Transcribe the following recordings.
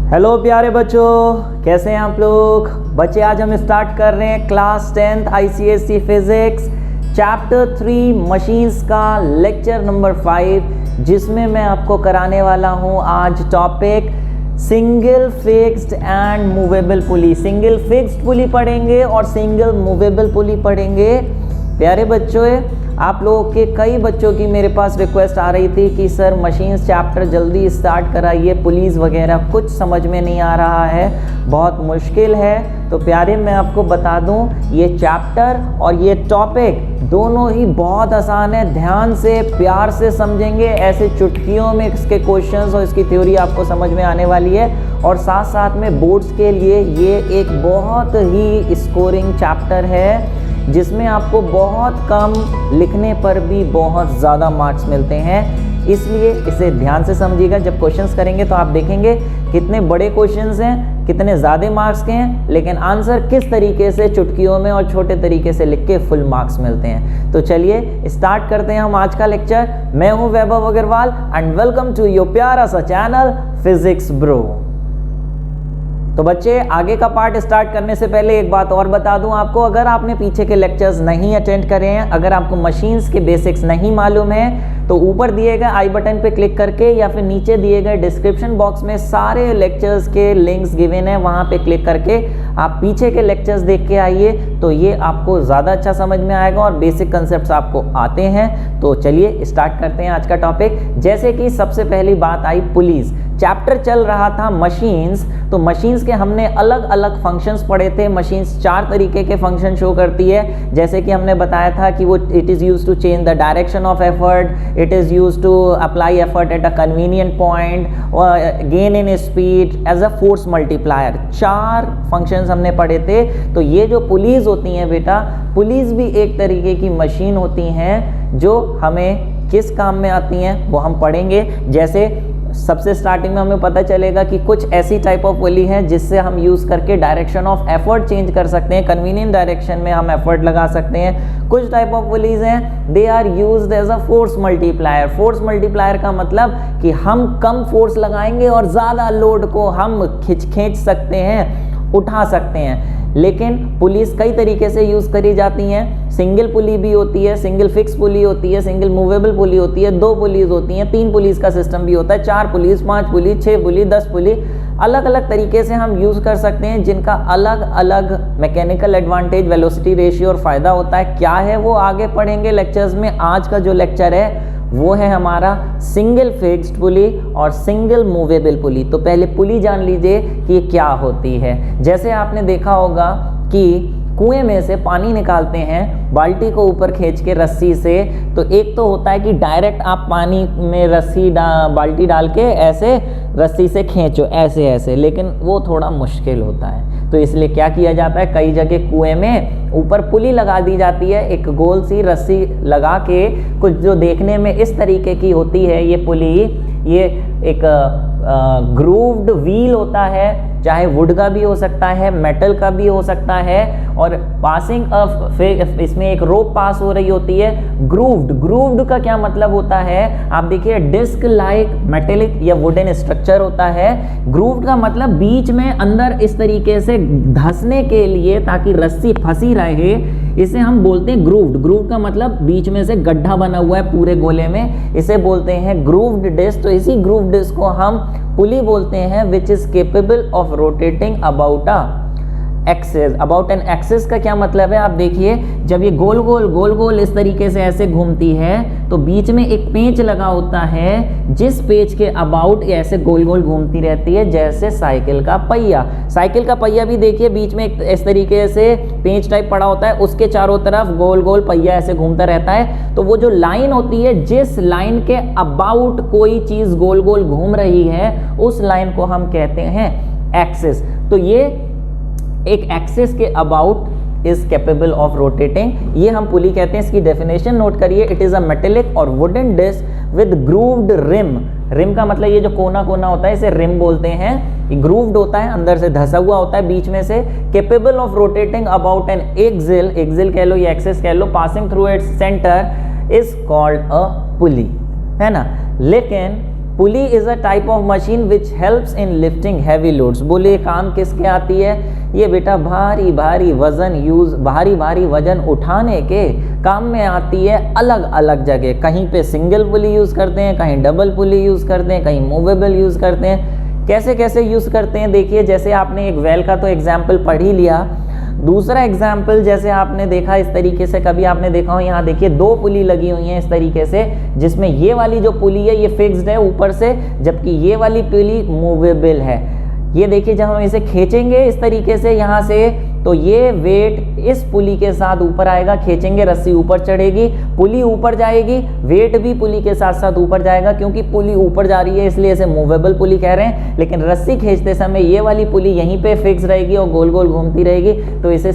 Hello प्यारे बच्चों, कैसे हैं आप लोग। बच्चे आज हम स्टार्ट कर रहे हैं class 10th ICSE physics chapter 3 machines का लेक्चर नंबर 5, जिसमें मैं आपको कराने वाला हूं आज topic single fixed and movable pulley. Single fixed pulley पढ़ेंगे और सिंगल मूवेबल पुली पढ़ेंगे। प्यारे बच्चों, आप लोगों के कई बच्चों की मेरे पास रिक्वेस्ट आ रही थी कि सर मशीन्स चैप्टर जल्दी स्टार्ट कराइए, पुलीस वगैरह कुछ समझ में नहीं आ रहा है, बहुत मुश्किल है। तो प्यारे मैं आपको बता दूं, ये चैप्टर और ये टॉपिक दोनों ही बहुत आसान है। ध्यान से प्यार से समझेंगे, ऐसे चुटकियों में इसके क्वेश्चंस और इसकी थ्योरी आपको समझ में आने वाली है। और साथ साथ में बोर्ड्स के लिए ये एक बहुत ही स्कोरिंग चैप्टर है, जिसमें आपको बहुत कम लिखने पर भी बहुत ज़्यादा मार्क्स मिलते हैं। इसलिए इसे ध्यान से समझिएगा। जब क्वेश्चंस करेंगे तो आप देखेंगे कितने बड़े क्वेश्चंस हैं, कितने ज़्यादा मार्क्स के हैं, लेकिन आंसर किस तरीके से चुटकियों में और छोटे तरीके से लिख के फुल मार्क्स मिलते हैं। तो चलिए स्टार्ट करते हैं हम आज का लेक्चर। मैं हूँ Vaibhav Agarwal and welcome to your प्यारा सा चैनल फिजिक्स ब्रो। तो बच्चे, आगे का पार्ट स्टार्ट करने से पहले एक बात और बता दूं आपको, अगर आपने पीछे के लेक्चर्स नहीं अटेंड करे हैं, अगर आपको मशीन्स के बेसिक्स नहीं मालूम है, तो ऊपर दिए गए आई बटन पे क्लिक करके या फिर नीचे दिए गए डिस्क्रिप्शन बॉक्स में सारे लेक्चर्स के लिंक्स गिवन है, वहां पे क्लिक करके आप पीछे के लेक्चर्स देख के आइए, तो ये आपको ज़्यादा अच्छा समझ में आएगा और बेसिक कंसेप्ट आपको आते हैं। तो चलिए स्टार्ट करते हैं आज का टॉपिक। जैसे कि सबसे पहली बात आई पुलिस, चैप्टर चल रहा था मशीन्स, तो मशीन्स के हमने अलग अलग फंक्शंस पढ़े थे। मशीन्स 4 तरीके के फंक्शन शो करती है, जैसे कि हमने बताया था कि वो it is use to change the direction of effort, it is use to apply effort at a convenient point, gain in speed, as a force multiplier. 4 functions हमने पढ़े थे। तो ये जो पुलिस होती हैं बेटा, पुलिस भी एक तरीके की मशीन होती हैं जो हमें किस काम में आती हैं वो हम पढ़ेंगे। जैसे सबसे स्टार्टिंग में हमें पता चलेगा कि कुछ ऐसी टाइप ऑफ पुली हैं जिससे हम यूज़ करके डायरेक्शन ऑफ एफर्ट चेंज कर सकते हैं, कन्वीनियंट डायरेक्शन में हम एफर्ट लगा सकते हैं। कुछ टाइप ऑफ पुलीज हैं, they are used as a force multiplier. Force multiplier का मतलब कि हम कम फोर्स लगाएंगे और ज़्यादा लोड को हम खींच सकते हैं, उठा सकते हैं। लेकिन पुलिस कई तरीके से यूज़ करी जाती हैं। सिंगल पुली भी होती है, सिंगल फिक्स पुली होती है, सिंगल मूवेबल पुली होती है, 2 पुलिस होती हैं, 3 पुलिस का सिस्टम भी होता है, 4 पुलिस, 5 पुली, 6 पुली, 10 पुली। अलग अलग तरीके से हम यूज़ कर सकते हैं, जिनका अलग अलग मैकेनिकल एडवांटेज, वेलोसिटी रेशियो और फ़ायदा होता है। क्या है वो आगे पढ़ेंगे लेक्चर्स में। आज का जो लेक्चर है वो है हमारा सिंगल फिक्स्ड पुली और सिंगल मूवेबल पुली। तो पहले पुली जान लीजिए कि ये क्या होती है। जैसे आपने देखा होगा कि कुएं में से पानी निकालते हैं बाल्टी को ऊपर खींच के रस्सी से, तो एक तो होता है कि डायरेक्ट आप पानी में बाल्टी डाल के ऐसे रस्सी से खींचो, ऐसे ऐसे, लेकिन वो थोड़ा मुश्किल होता है। तो इसलिए क्या किया जाता है, कई जगह कुएं में ऊपर पुली लगा दी जाती है, एक गोल सी रस्सी लगा के, कुछ जो देखने में इस तरीके की होती है ये पुली। ये एक ग्रूव्ड व्हील होता है, चाहे वुड का भी हो सकता है, मेटल का भी हो सकता है, और पासिंग ऑफ इसमें एक रोप पास हो रही होती है। ग्रूव्ड का क्या मतलब होता है, आप देखिए डिस्क लाइक मेटेलिक या वुडन स्ट्रक्चर होता है। ग्रूव्ड का मतलब बीच में अंदर इस तरीके से धंसने के लिए, ताकि रस्सी फंसी रहे, इसे हम बोलते हैं ग्रूव्ड। ग्रूव्ड का मतलब बीच में से गड्ढा बना हुआ है पूरे गोले में, इसे बोलते हैं ग्रूव्ड डिस्क। तो इसी ग्रूव्ड डिस्क को हम पुली बोलते हैं, which is capable of rotating about axis. About an axis का क्या मतलब है, आप देखिए जब ये गोल गोल इस तरीके से ऐसे घूमती है, तो बीच में एक पेंच लगा होता है, जिस पेंच के अबाउट ऐसे गोल गोल घूमती रहती है, जैसे साइकिल का पहिया। साइकिल का पहिया भी देखिए बीच में एक इस तरीके से पेंच टाइप पड़ा होता है, उसके चारों तरफ गोल गोल पहिया ऐसे घूमता रहता है। तो वो जो लाइन होती है, जिस लाइन के अबाउट कोई चीज गोल गोल घूम रही है, उस लाइन को हम कहते हैं एक्सिस। तो ये एक एक्सिस के about is capable of rotating, ये हम पुली कहते हैं। इसकी डेफिनेशन नोट करिए, इट इज अ मेटेलिक और wooden disc with grooved rim. Rim का मतलब ये जो कोना कोना होता है, इसे रिम बोलते हैं। ग्रूव्ड होता है, अंदर से धंसा हुआ होता है बीच में से। Capable of rotating about an axle कह लो या एक्सिस कह लो, passing through its centre is called a pulley, है ना। लेकिन pulley is a type of machine which helps in lifting heavy loads. बोले काम किसके आती है? ये बेटा भारी भारी वजन उठाने के काम में आती है अलग अलग जगह। कहीं पे सिंगल पुली यूज़ करते हैं, कहीं डबल पुली यूज़ करते हैं, कहीं मूवेबल यूज़ करते हैं। कैसे कैसे यूज़ करते हैं देखिए, जैसे आपने एक वेल का तो एग्जाम्पल पढ़ ही लिया। दूसरा एग्जाम्पल जैसे आपने देखा इस तरीके से, कभी आपने देखा हो यहाँ देखिए 2 पुली लगी हुई हैं इस तरीके से, जिसमें ये वाली जो पुली है ये फिक्स्ड है ऊपर से, जबकि ये वाली पुली मूवेबल है। ये देखिए जब हम इसे खींचेंगे इस तरीके से यहाँ से, तो ये वेट इस पुली के साथ ऊपर आएगा, खींचेंगे रस्सी ऊपर चढ़ेगी, पुली ऊपर जाएगी, वेट भी पुली के साथ साथ ऊपर जाएगा। क्योंकि पुली ऊपर जा रही है इसलिए इसे मूवेबल पुली कह रहे हैं। लेकिन रस्सी खींचते समय ये वाली पुली यहीं पे फिक्स रहेगी और गोल गोल घूमती रहेगी, तो इसे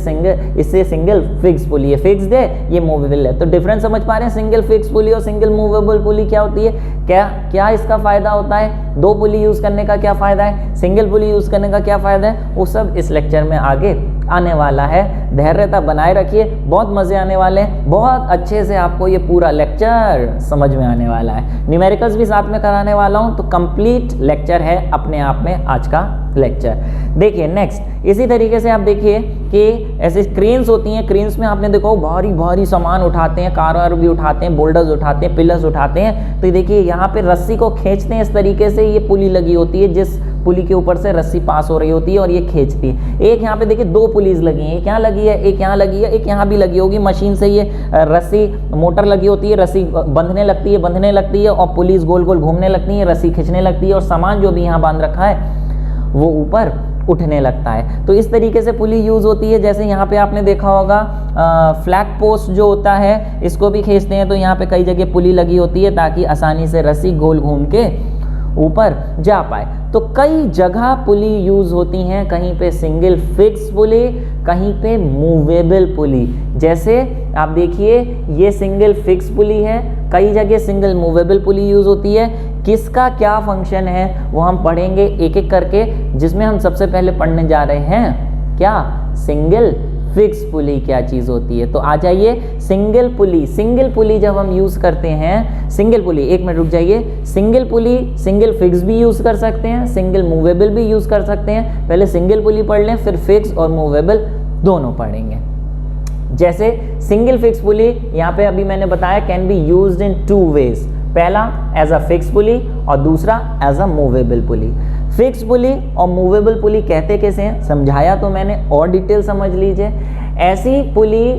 सिंगल फिक्स पुली है। फिक्स्ड है, ये मूवेबल है। तो डिफरेंस समझ पा रहे हैं? सिंगल फिक्स पुली और सिंगल मूवेबल पुली क्या होती है? क्या इसका फायदा होता है? 2 पुली यूज करने का क्या फायदा है, सिंगल पुली यूज करने का क्या फायदा है, वो सब इस लेक्चर में आगे आने वाला है। धैर्यता बनाए रखिए, बहुत मजे आने वाले हैं, बहुत अच्छे से आपको ये पूरा लेक्चर समझ में आने वाला है। न्यूमेरिकल्स भी साथ में कराने वाला हूं, तो कंप्लीट लेक्चर है अपने आप में आज का लेक्चर। देखिए नेक्स्ट इसी तरीके से आप देखिए कि ऐसे क्रेन्स होती हैं, क्रेन्स में आपने देखो भारी भारी सामान उठाते हैं, कार भी उठाते हैं, बोल्डर्स उठाते हैं, पिलर्स उठाते हैं। तो देखिए यहाँ पे रस्सी को खींचते हैं इस तरीके से, ये पुली लगी होती है जिस पुली के ऊपर से रस्सी पास हो रही होती है और ये खींचती है। एक यहाँ पे देखिए 2 पुलीज लगी हैं, एक यहाँ लगी है, एक यहाँ लगी है, एक यहाँ भी लगी होगी। मशीन से ये रस्सी मोटर लगी होती है, रस्सी बंधने लगती है और पुलिस गोल गोल घूमने लगती है, रस्सी खींचने लगती है और सामान जो भी यहाँ बांध रखा है वो ऊपर उठने लगता है। तो इस तरीके से पुली यूज़ होती है। जैसे यहाँ पे आपने देखा होगा फ्लैग पोस्ट जो होता है, इसको भी खींचते हैं, तो यहाँ पे कई जगह पुली लगी होती है ताकि आसानी से रस्सी गोल घूम के ऊपर जा पाए। तो कई जगह पुली यूज होती हैं, कहीं पे सिंगल फिक्स पुली, कहीं पे मूवेबल पुली। जैसे आप देखिए ये सिंगल फिक्स पुली है, कई जगह सिंगल मूवेबल पुली यूज होती है। किसका क्या फंक्शन है वो हम पढ़ेंगे एक एक करके, जिसमें हम सबसे पहले पढ़ने जा रहे हैं क्या, सिंगल फिक्स पुली क्या चीज़ होती है। तो आ जाइए सिंगल पुली जब हम यूज़ करते हैं, सिंगल पुली, एक मिनट रुक जाइए, सिंगल पुली सिंगल फिक्स भी यूज़ कर सकते हैं, सिंगल मूवेबल भी यूज़ कर सकते हैं। पहले सिंगल पुली पढ़ लें, फिर फिक्स और मूवेबल दोनों पढ़ेंगे। जैसे सिंगल फिक्स पुली यहाँ पे अभी मैंने बताया can be used in 2 ways. पहला एज अ फिक्स पुली और दूसरा as a movable pulley. Fix pulley और मूवेबल पुली कहते कैसे हैं समझाया तो मैंने, और डिटेल समझ लीजिए। ऐसी पुली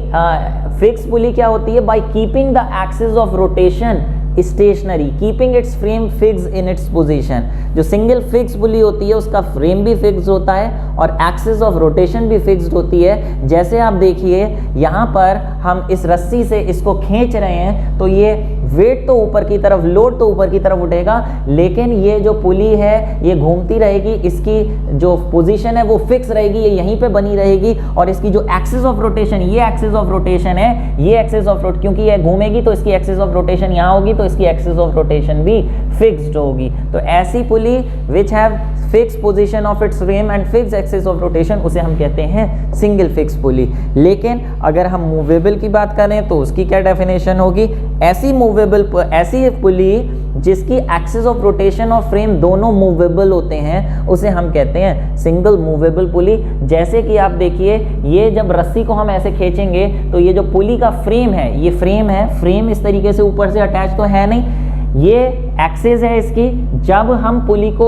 फिक्स पुली क्या होती है, by keeping the axis of rotation stationary, keeping its frame fix in its position. जो सिंगल फिक्स पुली होती है उसका फ्रेम भी फिक्स होता है और एक्सिस ऑफ रोटेशन भी फिक्स्ड होती है। जैसे आप देखिए यहाँ पर हम इस रस्सी से इसको खींच रहे हैं तो ये वेट तो ऊपर की तरफ, लोड तो ऊपर की तरफ उठेगा, लेकिन ये जो पुली है ये घूमती रहेगी, इसकी जो पोजीशन है वो फिक्स रहेगी, ये यहीं पे बनी रहेगी। और इसकी जो एक्सिस ऑफ रोटेशन, ये एक्सिस ऑफ रोटेशन है, ये एक्सिस ऑफ रोटेशन, क्योंकि ये घूमेगी तो इसकी एक्सिस ऑफ रोटेशन यहाँ होगी, तो इसकी एक्सिस ऑफ रोटेशन भी फिक्स्ड होगी। तो ऐसी pulley which have fix position of its frame and fix axis of rotation, उसे हम कहते हैं सिंगल फिक्स पुली। लेकिन अगर हम मूवेबल की बात करें तो उसकी क्या डेफिनेशन होगी, ऐसी पुली जिसकी एक्सिस ऑफ रोटेशन और फ्रेम दोनों मूवेबल होते हैं उसे हम कहते हैं सिंगल मूवेबल पुली। जैसे कि आप देखिए ये जब रस्सी को हम ऐसे खींचेंगे तो ये जो पुली का फ्रेम है, ये फ्रेम है, फ्रेम इस तरीके से ऊपर से अटैच तो है नहीं, ये एक्सिस है इसकी। जब हम पुली को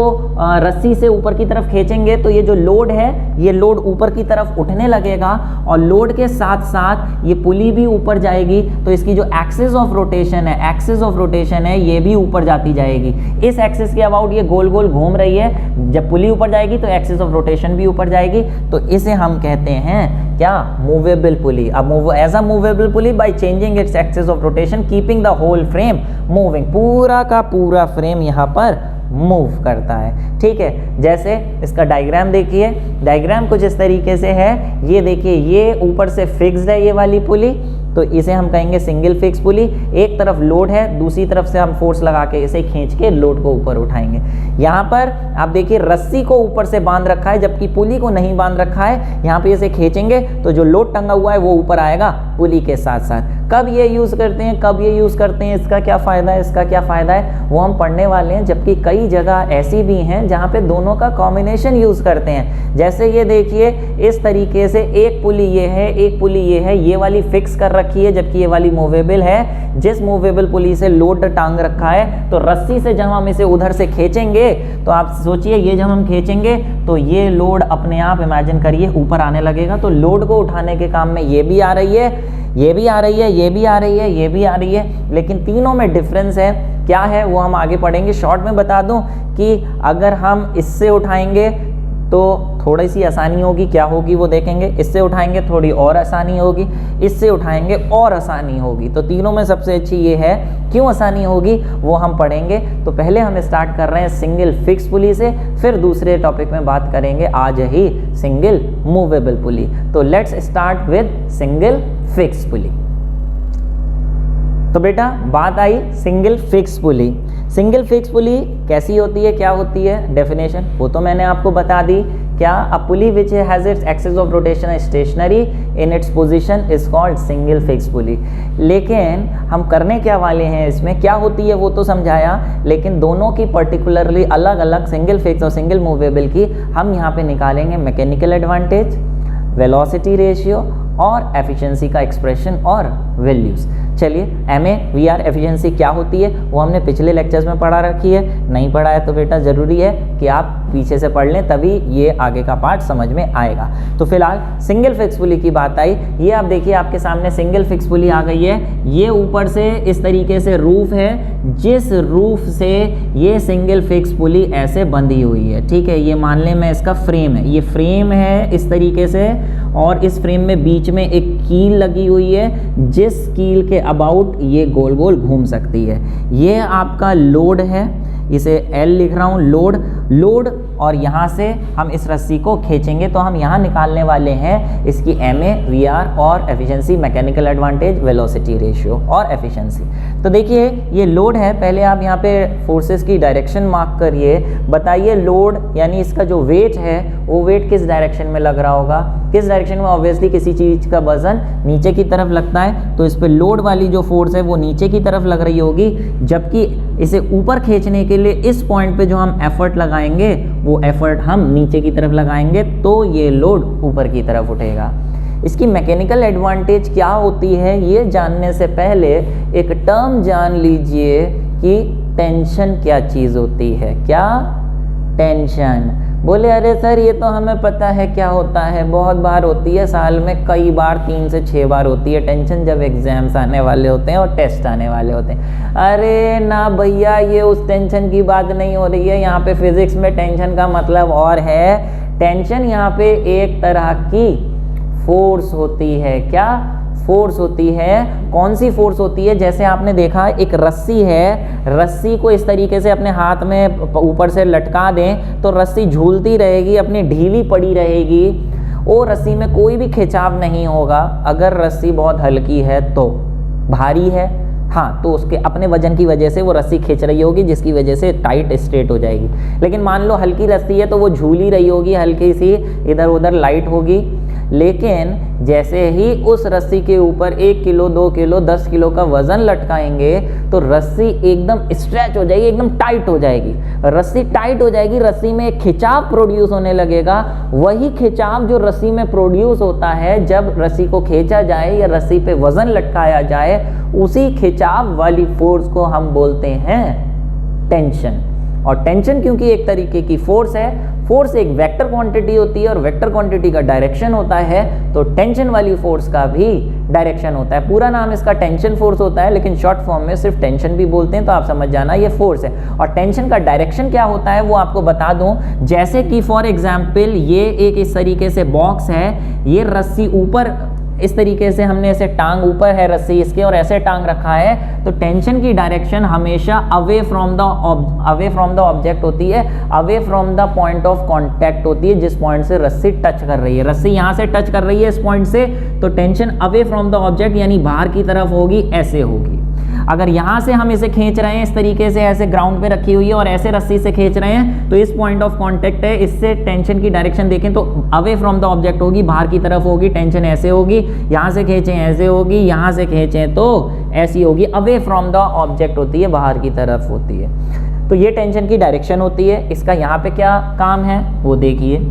रस्सी से ऊपर की तरफ खींचेंगे तो ये जो लोड है ये लोड ऊपर की तरफ उठने लगेगा और लोड के साथ साथ ये पुली भी ऊपर जाएगी, तो इसकी जो एक्सिस ऑफ रोटेशन है ये भी ऊपर जाती जाएगी। इस एक्सिस के अबाउट ये गोल गोल घूम रही है, जब पुली ऊपर जाएगी तो एक्सिस ऑफ रोटेशन भी ऊपर जाएगी, तो इसे हम कहते हैं क्या, मूवेबल पुली। अब as a movable pulley by changing its axis of rotation keeping the whole frame moving, पूरा का पूरा फ्रेम यहाँ पर मूव करता है। ठीक है, जैसे इसका डायग्राम देखिए, डायग्राम कुछ इस तरीके से है। ये देखिए ये ऊपर से फिक्स्ड है ये वाली पुली, तो इसे हम कहेंगे सिंगल फिक्स पुली। एक तरफ लोड है, दूसरी तरफ से हम फोर्स लगा के इसे खींच के लोड को ऊपर उठाएंगे। यहाँ पर आप देखिए रस्सी को ऊपर से बांध रखा है जबकि पुली को नहीं बांध रखा है। यहाँ पे इसे खींचेंगे तो जो लोड टंगा हुआ है वो ऊपर आएगा पुली के साथ साथ। कब ये यूज़ करते हैं, कब ये यूज़ करते हैं, इसका क्या फ़ायदा है, इसका क्या फ़ायदा है, वो हम पढ़ने वाले हैं। जबकि कई जगह ऐसी भी हैं जहाँ पे दोनों का कॉम्बिनेशन यूज़ करते हैं। जैसे ये देखिए इस तरीके से एक पुली ये है, एक पुली ये है, ये वाली फिक्स कर रखी है जबकि ये वाली मूवेबल है। जिस मूवेबल पुली से लोड टांग रखा है तो रस्सी से जब हम इसे उधर से खींचेंगे तो आप सोचिए ये जब हम खींचेंगे तो ये लोड अपने आप इमेजिन करिए ऊपर आने लगेगा। तो लोड को उठाने के काम में ये भी आ रही है, ये भी आ रही है, ये भी आ रही है, ये भी आ रही है, लेकिन तीनों में डिफरेंस है। क्या है वो हम आगे पढ़ेंगे। शॉर्ट में बता दूं कि अगर हम इससे उठाएंगे तो थोड़ी सी आसानी होगी, क्या होगी वो देखेंगे। इससे उठाएंगे थोड़ी और आसानी होगी, इससे उठाएंगे और आसानी होगी। तो तीनों में सबसे अच्छी ये है। क्यों आसानी होगी वो हम पढ़ेंगे। तो पहले हम स्टार्ट कर रहे हैं सिंगल फिक्स पुली से, फिर दूसरे टॉपिक में बात करेंगे आज ही सिंगल मूवेबल पुली। तो let's start with single fix pulley. तो बेटा बात आई single fix pulley. Single fix pulley कैसी होती है, क्या होती है, डेफिनेशन वो तो मैंने आपको बता दी। क्या a pulley which has its axis of rotation stationary in its position is called single fix pulley. लेकिन हम करने क्या वाले हैं इसमें, क्या होती है वो तो समझाया, लेकिन दोनों की पर्टिकुलरली अलग अलग सिंगल फिक्स और सिंगल मूवेबल की हम यहाँ पे निकालेंगे मैकेनिकल एडवांटेज, वेलोसिटी रेशियो और एफिशिएंसी का एक्सप्रेशन और वैल्यूज़। चलिए MAVR एफिशिएंसी क्या होती है वो हमने पिछले लेक्चर्स में पढ़ा रखी है। नहीं पढ़ा है तो बेटा ज़रूरी है कि आप पीछे से पढ़ लें, तभी ये आगे का पार्ट समझ में आएगा। तो फिलहाल सिंगल फिक्स पुली की बात आई। ये आप देखिए आपके सामने सिंगल फिक्स पुली आ गई है। ये ऊपर से इस तरीके से रूफ है, जिस रूफ से ये सिंगल फिक्स पुली ऐसे बंधी हुई है। ठीक है, ये मान लें मैं इसका फ्रेम है, ये फ्रेम है इस तरीके से, और इस फ्रेम में बीच में एक कील लगी हुई है जिस कील के अबाउट ये गोल गोल घूम सकती है। ये आपका लोड है, इसे L लिख रहा हूँ, लोड, और यहाँ से हम इस रस्सी को खींचेंगे तो हम यहाँ निकालने वाले हैं इसकी MAVR और efficiency, mechanical advantage, velocity ratio और एफिशिएंसी। तो देखिए ये लोड है। पहले आप यहाँ पे फोर्सेस की डायरेक्शन मार्क करिए, बताइए लोड यानी इसका जो वेट है वो वेट किस डायरेक्शन में लग रहा होगा, किस डायरेक्शन में। ऑब्वियसली किसी चीज़ का वजन नीचे की तरफ लगता है तो इस पर लोड वाली जो फोर्स है वो नीचे की तरफ लग रही होगी, जबकि इसे ऊपर खींचने के लिए इस पॉइंट पे जो हम एफर्ट लगाएंगे वो एफर्ट हम नीचे की तरफ लगाएंगे, तो ये लोड ऊपर की तरफ उठेगा। इसकी मैकेनिकल एडवांटेज क्या होती है ये जानने से पहले एक टर्म जान लीजिए कि टेंशन क्या चीज़ होती है। क्या? टेंशन। बोले अरे सर ये तो हमें पता है क्या होता है, बहुत बार होती है, साल में कई बार 3 से 6 बार होती है टेंशन, जब एग्जाम्स आने वाले होते हैं और टेस्ट आने वाले होते हैं। अरे ना भैया, ये उस टेंशन की बात नहीं हो रही है। यहाँ पे फिजिक्स में टेंशन का मतलब और है। टेंशन यहाँ पे एक तरह की फोर्स होती है। क्या फोर्स होती है? कौन सी फोर्स होती है? जैसे आपने देखा एक रस्सी है, रस्सी को इस तरीके से अपने हाथ में ऊपर से लटका दें तो रस्सी झूलती रहेगी, अपनी ढीली पड़ी रहेगी, वो रस्सी में कोई भी खिंचाव नहीं होगा। अगर रस्सी बहुत हल्की है तो, भारी है हाँ तो उसके अपने वजन की वजह से वो रस्सी खींच रही होगी, जिसकी वजह से टाइट स्ट्रेट हो जाएगी। लेकिन मान लो हल्की रस्सी है तो वो झूली रही होगी, हल्की सी इधर उधर लाइट होगी। लेकिन जैसे ही उस रस्सी के ऊपर 1 किलो 2 किलो 10 किलो का वजन लटकाएंगे तो रस्सी एकदम स्ट्रेच हो जाएगी, एकदम टाइट हो जाएगी। रस्सी टाइट हो जाएगी, रस्सी में एक खिंचाव प्रोड्यूस होने लगेगा। वही खिंचाव जो रस्सी में प्रोड्यूस होता है जब रस्सी को खींचा जाए या रस्सी पे वजन लटकाया जाए, उसी खिंचाव वाली फोर्स को हम बोलते हैं टेंशन। और टेंशन क्योंकि एक तरीके की फोर्स है, फोर्स एक वेक्टर क्वांटिटी होती है और वेक्टर क्वांटिटी का डायरेक्शन होता है, तो टेंशन वाली फोर्स का भी डायरेक्शन होता है। पूरा नाम इसका टेंशन फोर्स होता है, लेकिन शॉर्ट फॉर्म में सिर्फ टेंशन भी बोलते हैं, तो आप समझ जाना ये फोर्स है। और टेंशन का डायरेक्शन क्या होता है वो आपको बता दूं। जैसे कि फॉर एग्जाम्पल ये एक इस तरीके से बॉक्स है, ये रस्सी ऊपर इस तरीके से हमने ऐसे टांग ऊपर है रस्सी इसके और ऐसे टांग रखा है, तो टेंशन की डायरेक्शन हमेशा अवे फ्रॉम द ऑब्जेक्ट होती है, away from the point of contact होती है जिस पॉइंट से रस्सी टच कर रही है। रस्सी यहाँ से टच कर रही है इस पॉइंट से, तो tension away from the object यानी बाहर की तरफ होगी, ऐसे होगी। अगर यहाँ से हम इसे खींच रहे हैं इस तरीके से, ऐसे ग्राउंड पे रखी हुई है और ऐसे रस्सी से खींच रहे हैं, तो इस पॉइंट ऑफ कांटेक्ट है, इससे टेंशन की डायरेक्शन देखें तो अवे फ्रॉम द ऑब्जेक्ट होगी, बाहर की तरफ होगी, टेंशन ऐसे होगी, यहाँ से खींचें ऐसे होगी, यहाँ से खींचें तो ऐसी होगी, अवे फ्रॉम द ऑब्जेक्ट होती है, बाहर की तरफ होती है। तो ये टेंशन की डायरेक्शन होती है। इसका यहाँ पे क्या काम है वो देखिए।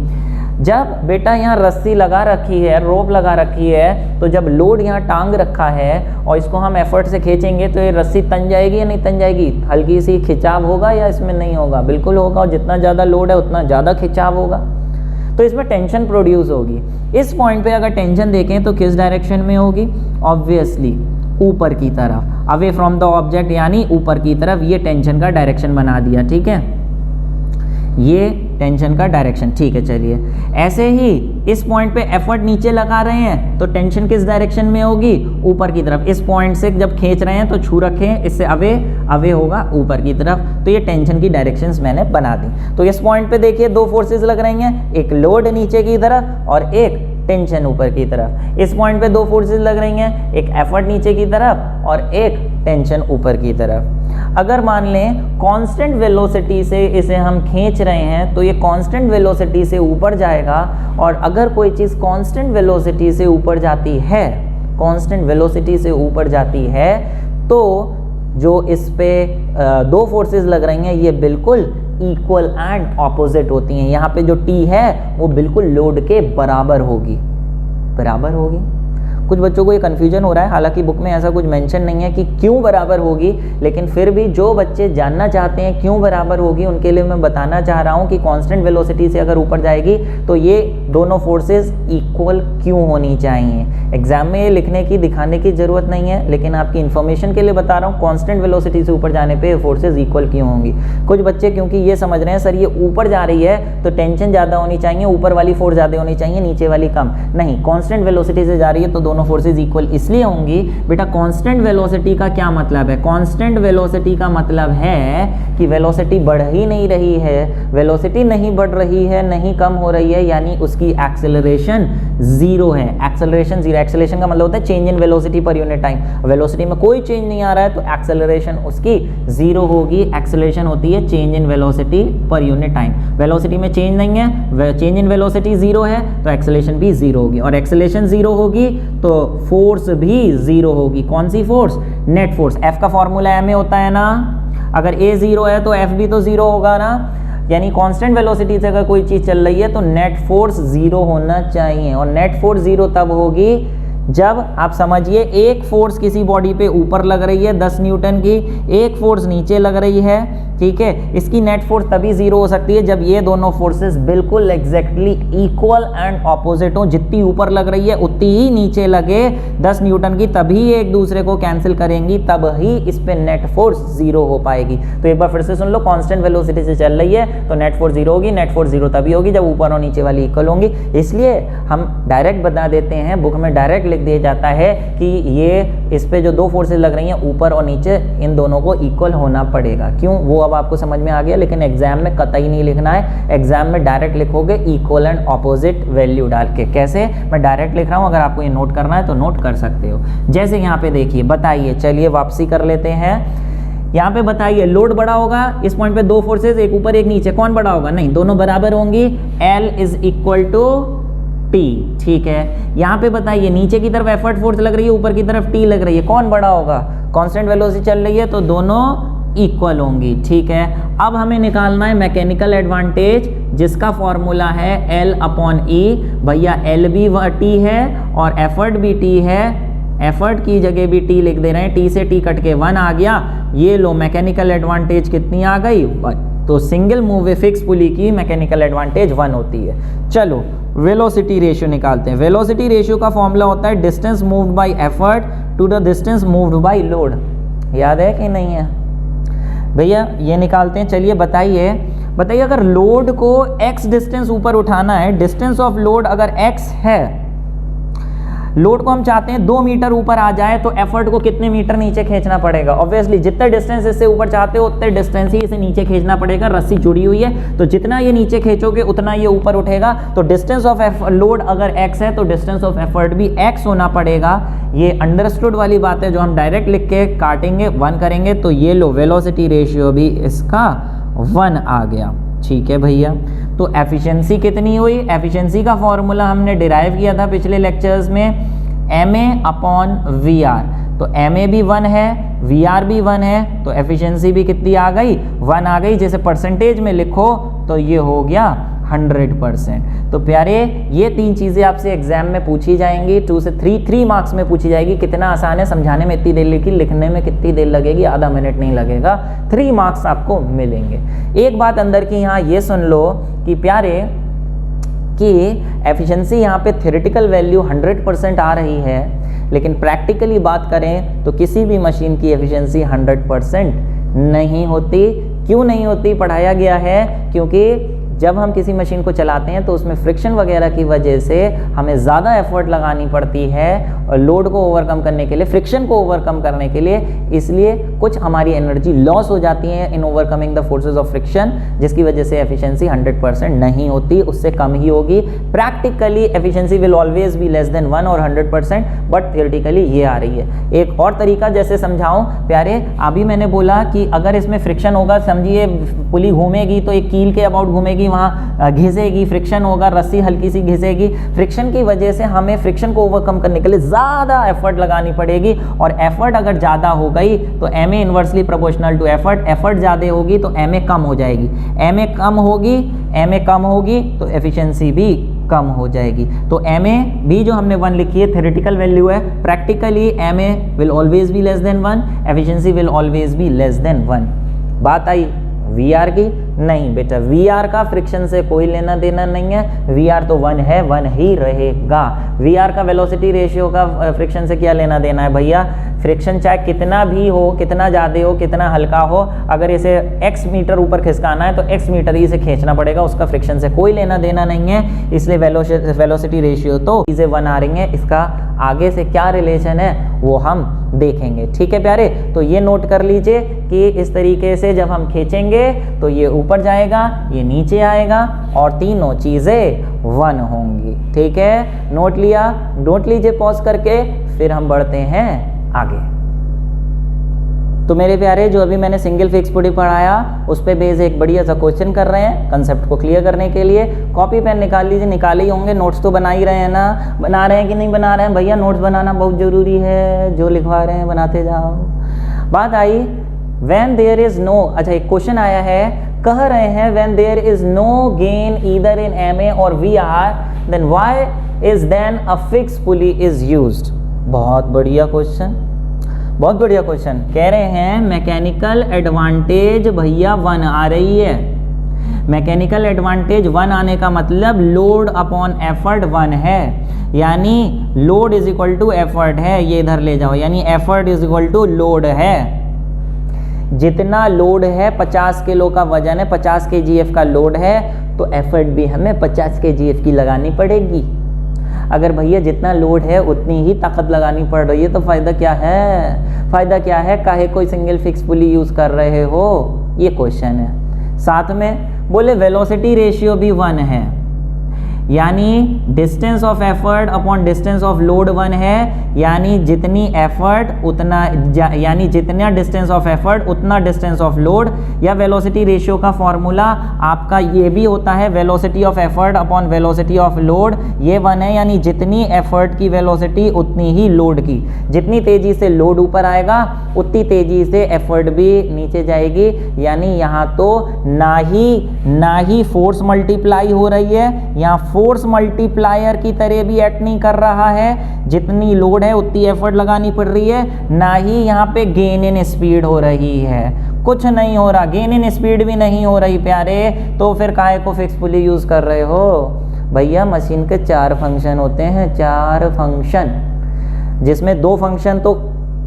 जब बेटा यहाँ रस्सी लगा रखी है, रोप लगा रखी है, तो जब लोड यहाँ टांग रखा है और इसको हम एफर्ट से खींचेंगे तो ये रस्सी तन जाएगी या नहीं तन जाएगी? हल्की सी खिंचाव होगा या इसमें नहीं होगा? बिल्कुल होगा, और जितना ज़्यादा लोड है उतना ज़्यादा खिंचाव होगा, तो इसमें टेंशन प्रोड्यूस होगी। इस पॉइंट पे अगर टेंशन देखें तो किस डायरेक्शन में होगी? ऑब्वियसली ऊपर की तरफ, अवे फ्रॉम द ऑब्जेक्ट यानी ऊपर की तरफ। ये टेंशन का डायरेक्शन बना दिया, ठीक है, ये टेंशन का डायरेक्शन, ठीक है। चलिए ऐसे ही इस पॉइंट पे एफर्ट नीचे लगा रहे हैं तो टेंशन किस डायरेक्शन में होगी? ऊपर की तरफ। इस पॉइंट से जब खींच रहे हैं तो छू रखें, इससे अवे होगा ऊपर की तरफ। तो ये टेंशन की डायरेक्शंस मैंने बना दी। तो इस पॉइंट पे देखिए दो फोर्सेस लग रही हैं, एक लोड नीचे की तरफ और एक टेंशन ऊपर की तरफ। इस पॉइंट पे दो फोर्सेस लग रही हैं, एक एफर्ट नीचे की तरफ और एक टेंशन ऊपर की तरफ। अगर मान लें कांस्टेंट वेलोसिटी से इसे हम खींच रहे हैं तो ये कांस्टेंट वेलोसिटी से ऊपर जाएगा, और अगर कोई चीज़ कांस्टेंट वेलोसिटी से ऊपर जाती है, कांस्टेंट वेलोसिटी से ऊपर जाती है, तो जो इस पे दो फोर्सेस लग रही हैं ये बिल्कुल इक्वल एंड ऑपोजिट होती हैं। यहाँ पे जो टी है वो बिल्कुल लोड के बराबर होगी, बराबर होगी। कुछ बच्चों को ये कन्फ्यूजन हो रहा है, हालांकि बुक में ऐसा कुछ मेंशन नहीं है कि क्यों बराबर होगी, लेकिन फिर भी जो बच्चे जानना चाहते हैं क्यों बराबर होगी उनके लिए मैं बताना चाह रहा हूँ कि कांस्टेंट वेलोसिटी से अगर ऊपर जाएगी तो ये दोनों फोर्सेस इक्वल क्यों होनी चाहिए। एग्जाम में ये लिखने की दिखाने की ज़रूरत नहीं है, लेकिन आपकी इन्फॉर्मेशन के लिए बता रहा हूँ कांस्टेंट वेलोसिटी से ऊपर जाने पे फोर्सेस इक्वल क्यों होंगी। कुछ बच्चे क्योंकि ये समझ रहे हैं सर ये ऊपर जा रही है तो टेंशन ज़्यादा होनी चाहिए, ऊपर वाली फोर्स ज़्यादा होनी चाहिए, नीचे वाली कम। नहीं, कांस्टेंट वेलोसिटी से जा रही है तो दोनों फोर्सेस इक्वल इसलिए होंगी। बेटा कांस्टेंट वेलोसिटी का क्या मतलब है? कांस्टेंट वेलोसिटी का मतलब है कि वेलोसिटी बढ़ ही नहीं रही है, वेलोसिटी नहीं बढ़ रही है, नहीं कम हो रही है, यानी उसकी एक्सेलरेशन जीरो है। एक्सेलरेशन जीरो, एक्सेलरेशन का मतलब होता है change in velocity per unit time. Velocity में कोई चेंज नहीं आ रहा है तो एक्सेलरेशन उसकी जीरो होगी। एक्सेलरेशन होती है change in velocity per unit time. Velocity में चेंज नहीं है, चेंज इन वेलोसिटी जीरो है तो एक्सेलरेशन भी जीरो होगी, और एक्सेलरेशन जीरो होगी तो फोर्स भी जीरो होगी। कौन सी फोर्स? Net force. एफ का फॉर्मूला एम ए होता है ना, अगर ए जीरो है तो एफ भी तो जीरो होगा ना, यानी कांस्टेंट वेलोसिटी से अगर कोई चीज़ चल रही है तो नेट फोर्स जीरो होना चाहिए। और नेट फोर्स जीरो तब होगी जब आप समझिए एक फोर्स किसी बॉडी पे ऊपर लग रही है 10 न्यूटन की, एक फोर्स नीचे लग रही है, ठीक है। इसकी नेट फोर्स तभी जीरो हो सकती है जब ये दोनों फोर्सेस बिल्कुल एग्जैक्टली इक्वल एंड ऑपोजिट हो। जितनी ऊपर लग रही है उतनी ही नीचे लगे 10 न्यूटन की, तभी एक दूसरे को कैंसिल करेंगी, तब ही इस पे नेट फोर्स जीरो हो पाएगी। तो एक बार फिर से सुन लो, कांस्टेंट वेलोसिटी से चल रही है तो नेट फोर्स जीरो होगी। नेट फोर्स जीरो तभी होगी जब ऊपर और नीचे वाली इक्वल होंगी। इसलिए हम डायरेक्ट बता देते हैं, बुक में डायरेक्ट लिख दिया जाता है कि ये इस पे जो दो फोर्सेस लग रही हैं ऊपर और नीचे, इन दोनों को इक्वल होना पड़ेगा। क्यों, वो अब आपको समझ में आ गया, लेकिन एग्जाम में कतई नहीं लिखना है। एग्जाम में डायरेक्ट लिखोगे इक्वल एंड ऑपोजिट वैल्यू डाल के। कैसे? मैं डायरेक्ट लिख रहा हूं, अगर आपको ये नोट करना है तो नोट कर सकते हो। जैसे यहाँ पे देखिए, बताइए, चलिए वापसी कर लेते हैं। यहाँ पे बताइए लोड बड़ा होगा, इस पॉइंट पे दो फोर्सेस एक ऊपर एक नीचे, कौन बड़ा होगा? नहीं, दोनों बराबर होंगी। L is equal to T, ठीक है। यहाँ पे बताइए नीचे की तरफ एफर्ट फोर्स लग रही है, ऊपर की तरफ T लग रही है, कौन बड़ा होगा? कांस्टेंट वेलोसिटी चल रही है तो दोनों इक्वल होंगी, ठीक है। अब हमें निकालना है मैकेनिकल एडवांटेज, जिसका फॉर्मूला है L अपॉन E। भैया L भी T है और एफर्ट भी T है, एफर्ट की जगह भी T लिख दे रहे हैं, T से T कट के 1 आ गया। ये लो, मैकेनिकल एडवांटेज कितनी आ गई? 1। तो सिंगल मूव फिक्स पुली की मैकेनिकल एडवांटेज 1 होती है। चलो वेलोसिटी रेशियो निकालते हैं। वेलोसिटी रेशियो का फॉर्मूला होता है distance moved by effort to the distance moved by load. याद है कि नहीं है भैया? ये निकालते हैं। चलिए बताइए अगर लोड को x डिस्टेंस ऊपर उठाना है, डिस्टेंस ऑफ लोड अगर x है, लोड को हम चाहते हैं 2 मीटर ऊपर आ जाए, तो एफर्ट को कितने मीटर नीचे खींचना पड़ेगा? ऑब्वियसली जितने डिस्टेंस इससे ऊपर चाहते हो उतने डिस्टेंस ही इसे नीचे खींचना पड़ेगा। रस्सी जुड़ी हुई है, तो जितना ये नीचे खींचोगे उतना ये ऊपर उठेगा। तो डिस्टेंस ऑफ लोड अगर x है तो डिस्टेंस ऑफ एफर्ट भी x होना पड़ेगा। ये अंडरस्टूड वाली बात है जो हम डायरेक्ट लिख के काटेंगे, 1 करेंगे तो ये लो वेलोसिटी रेशियो भी इसका 1 आ गया। ठीक है भैया, तो एफिशिएंसी कितनी हुई? एफिशिएंसी का फॉर्मूला हमने डिराइव किया था पिछले लेक्चर्स में, MA/VR। तो MA भी 1 है, VR भी 1 है, तो एफिशिएंसी भी कितनी आ गई? 1 आ गई। जैसे परसेंटेज में लिखो तो ये हो गया 100%। तो प्यारे ये 3 चीज़ें आपसे एग्जाम में पूछी जाएंगी, 2 से 3 मार्क्स में पूछी जाएगी। कितना आसान है, समझाने में इतनी देर लगी, लिखने में कितनी देर लगेगी? आधा मिनट नहीं लगेगा, 3 मार्क्स आपको मिलेंगे। एक बात अंदर की यहाँ ये सुन लो कि प्यारे कि एफिशिएंसी यहाँ पे थ्योरेटिकल वैल्यू 100% आ रही है, लेकिन प्रैक्टिकली बात करें तो किसी भी मशीन की एफिशिएंसी 100% नहीं होती। क्यों नहीं होती? पढ़ाया गया है क्योंकि जब हम किसी मशीन को चलाते हैं तो उसमें फ्रिक्शन वगैरह की वजह से हमें ज़्यादा एफर्ट लगानी पड़ती है और लोड को ओवरकम करने के लिए, फ्रिक्शन को ओवरकम करने के लिए। इसलिए कुछ हमारी एनर्जी लॉस हो जाती है in overcoming the forces of friction, जिसकी वजह से एफिशिएंसी 100% नहीं होती, उससे कम ही होगी। Practically efficiency will always be less than 1 और 100%, बट थियोरेटिकली ये आ रही है। एक और तरीका जैसे समझाऊं प्यारे, अभी मैंने बोला कि अगर इसमें फ्रिक्शन होगा, समझिए पुली घूमेगी तो एक कील के अबाउट घूमेगी, वहाँ घिसेगी, फ्रिक्शन होगा, रस्सी हल्की सी घिसेगी। फ्रिक्शन की वजह से हमें फ्रिक्शन को ओवरकम करने के लिए ज़्यादा एफर्ट लगानी पड़ेगी, और एफर्ट अगर ज़्यादा हो गई तो MA inversely proportional to effort. Effort ज़्यादा होगी तो MA कम हो जाएगी, MA कम होगी तो एफिशिएंसी भी कम हो जाएगी। तो MA भी जो हमने 1 लिखी है थ्योरेटिकल वैल्यू है, practically MA will always be less than 1, efficiency will always be less than 1। बात आई VR की? नहीं बेटा, VR का फ्रिक्शन से कोई लेना देना नहीं है, VR तो 1 है, 1 ही रहेगा। VR का वेलोसिटी रेशियो का फ्रिक्शन से क्या लेना देना है भैया? फ्रिक्शन चाहे कितना भी हो, कितना ज़्यादा हो, कितना हल्का हो, अगर इसे x मीटर ऊपर खिसकाना है तो x मीटर ही इसे खींचना पड़ेगा, उसका फ्रिक्शन से कोई लेना देना नहीं है। इसलिए वेलोसिटी रेशियो तो चीज़ें 1 आ रही हैं, इसका आगे से क्या रिलेशन है वो हम देखेंगे। ठीक है प्यारे, तो ये नोट कर लीजिए कि इस तरीके से जब हम खींचेंगे तो ये ऊपर जाएगा, ये नीचे आएगा और तीनों चीज़ें 1 होंगी। ठीक है, नोट लिया? नोट लीजिए पॉज करके, फिर हम बढ़ते हैं आगे। तो मेरे प्यारे, जो अभी मैंने सिंगल फिक्स पुली पढ़ाया उस पे बेस एक बढ़िया सा क्वेश्चन कर रहे हैं कंसेप्ट को क्लियर करने के लिए। कॉपी पेन निकाल लीजिए, निकाले ही होंगे, नोट्स तो बना ही रहे हैं ना? बना रहे हैं कि नहीं बना रहे हैं भैया? नोट्स बनाना बहुत ज़रूरी है, जो लिखवा रहे हैं बनाते जाओ। बात आई व्हेन देयर इज नो, अच्छा एक क्वेश्चन आया है, कह रहे हैं when there is no gain either in MA और VR then why is then a fix pulley is used. बहुत बढ़िया क्वेश्चन, बहुत बढ़िया क्वेश्चन। कह रहे हैं मैकेनिकल एडवांटेज भैया 1 आ रही है। मैकेनिकल एडवांटेज 1 आने का मतलब लोड अपॉन एफर्ट 1 है, यानी load is equal to effort है। ये इधर ले जाओ, यानी effort is equal to load है। जितना लोड है 50 किलो का वजन है, 50 kgf का लोड है, तो एफर्ट भी हमें 50 kgf की लगानी पड़ेगी। अगर भैया जितना लोड है उतनी ही ताकत लगानी पड़ रही है तो फ़ायदा क्या है? फ़ायदा क्या है? काहे कोई सिंगल फिक्स पुली यूज़ कर रहे हो? ये क्वेश्चन है। साथ में बोले वेलोसिटी रेशियो भी 1 है, यानी distance of effort upon distance of load 1 है, यानी जितनी एफर्ट उतना, यानी जितना डिस्टेंस ऑफ एफर्ट उतना डिस्टेंस ऑफ लोड। या वेलोसिटी रेशियो का फॉर्मूला आपका ये भी होता है velocity of effort upon velocity of load, ये 1 है, यानी जितनी एफर्ट की वेलोसिटी उतनी ही लोड की। जितनी तेज़ी से लोड ऊपर आएगा उतनी तेज़ी से एफर्ट भी नीचे जाएगी, यानी यहाँ तो ना ही फोर्स मल्टीप्लाई हो रही है, यहाँ फोर्स मल्टीप्लायर की तरह भी एक्ट नहीं कर रहा है। जितनी लोड है उतनी एफर्ट लगानी पड़ रही है, ना ही यहाँ पे गेन इन स्पीड हो रही है, कुछ नहीं हो रहा, गेन इन स्पीड भी नहीं हो रही प्यारे। तो फिर काहे को फिक्स पुली यूज़ कर रहे हो भैया? मशीन के 4 फंक्शन होते हैं, 4 फंक्शन, जिसमें 2 फंक्शन तो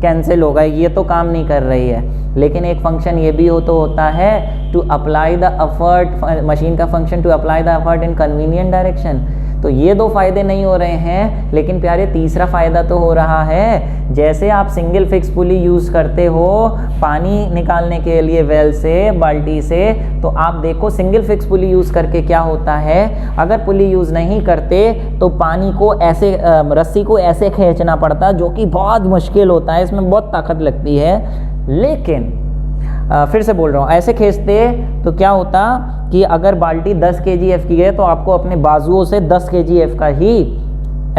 कैंसिल होगा, ये तो काम नहीं कर रही है, लेकिन एक फंक्शन ये भी होता है to apply the effort, machine का function to apply the effort in convenient direction. तो ये दो फायदे नहीं हो रहे हैं, लेकिन प्यारे तीसरा फायदा तो हो रहा है। जैसे आप सिंगल फिक्स पुली यूज करते हो पानी निकालने के लिए वेल से, बाल्टी से, तो आप देखो सिंगल फिक्स पुली यूज करके क्या होता है, अगर पुली यूज नहीं करते तो पानी को ऐसे रस्सी को ऐसे खींचना पड़ता, जो कि बहुत मुश्किल होता है, इसमें बहुत ताकत लगती है। लेकिन फिर से बोल रहा हूँ, ऐसे खींचते तो क्या होता कि अगर बाल्टी 10 kgf की है तो आपको अपने बाजुओं से 10 kgf का ही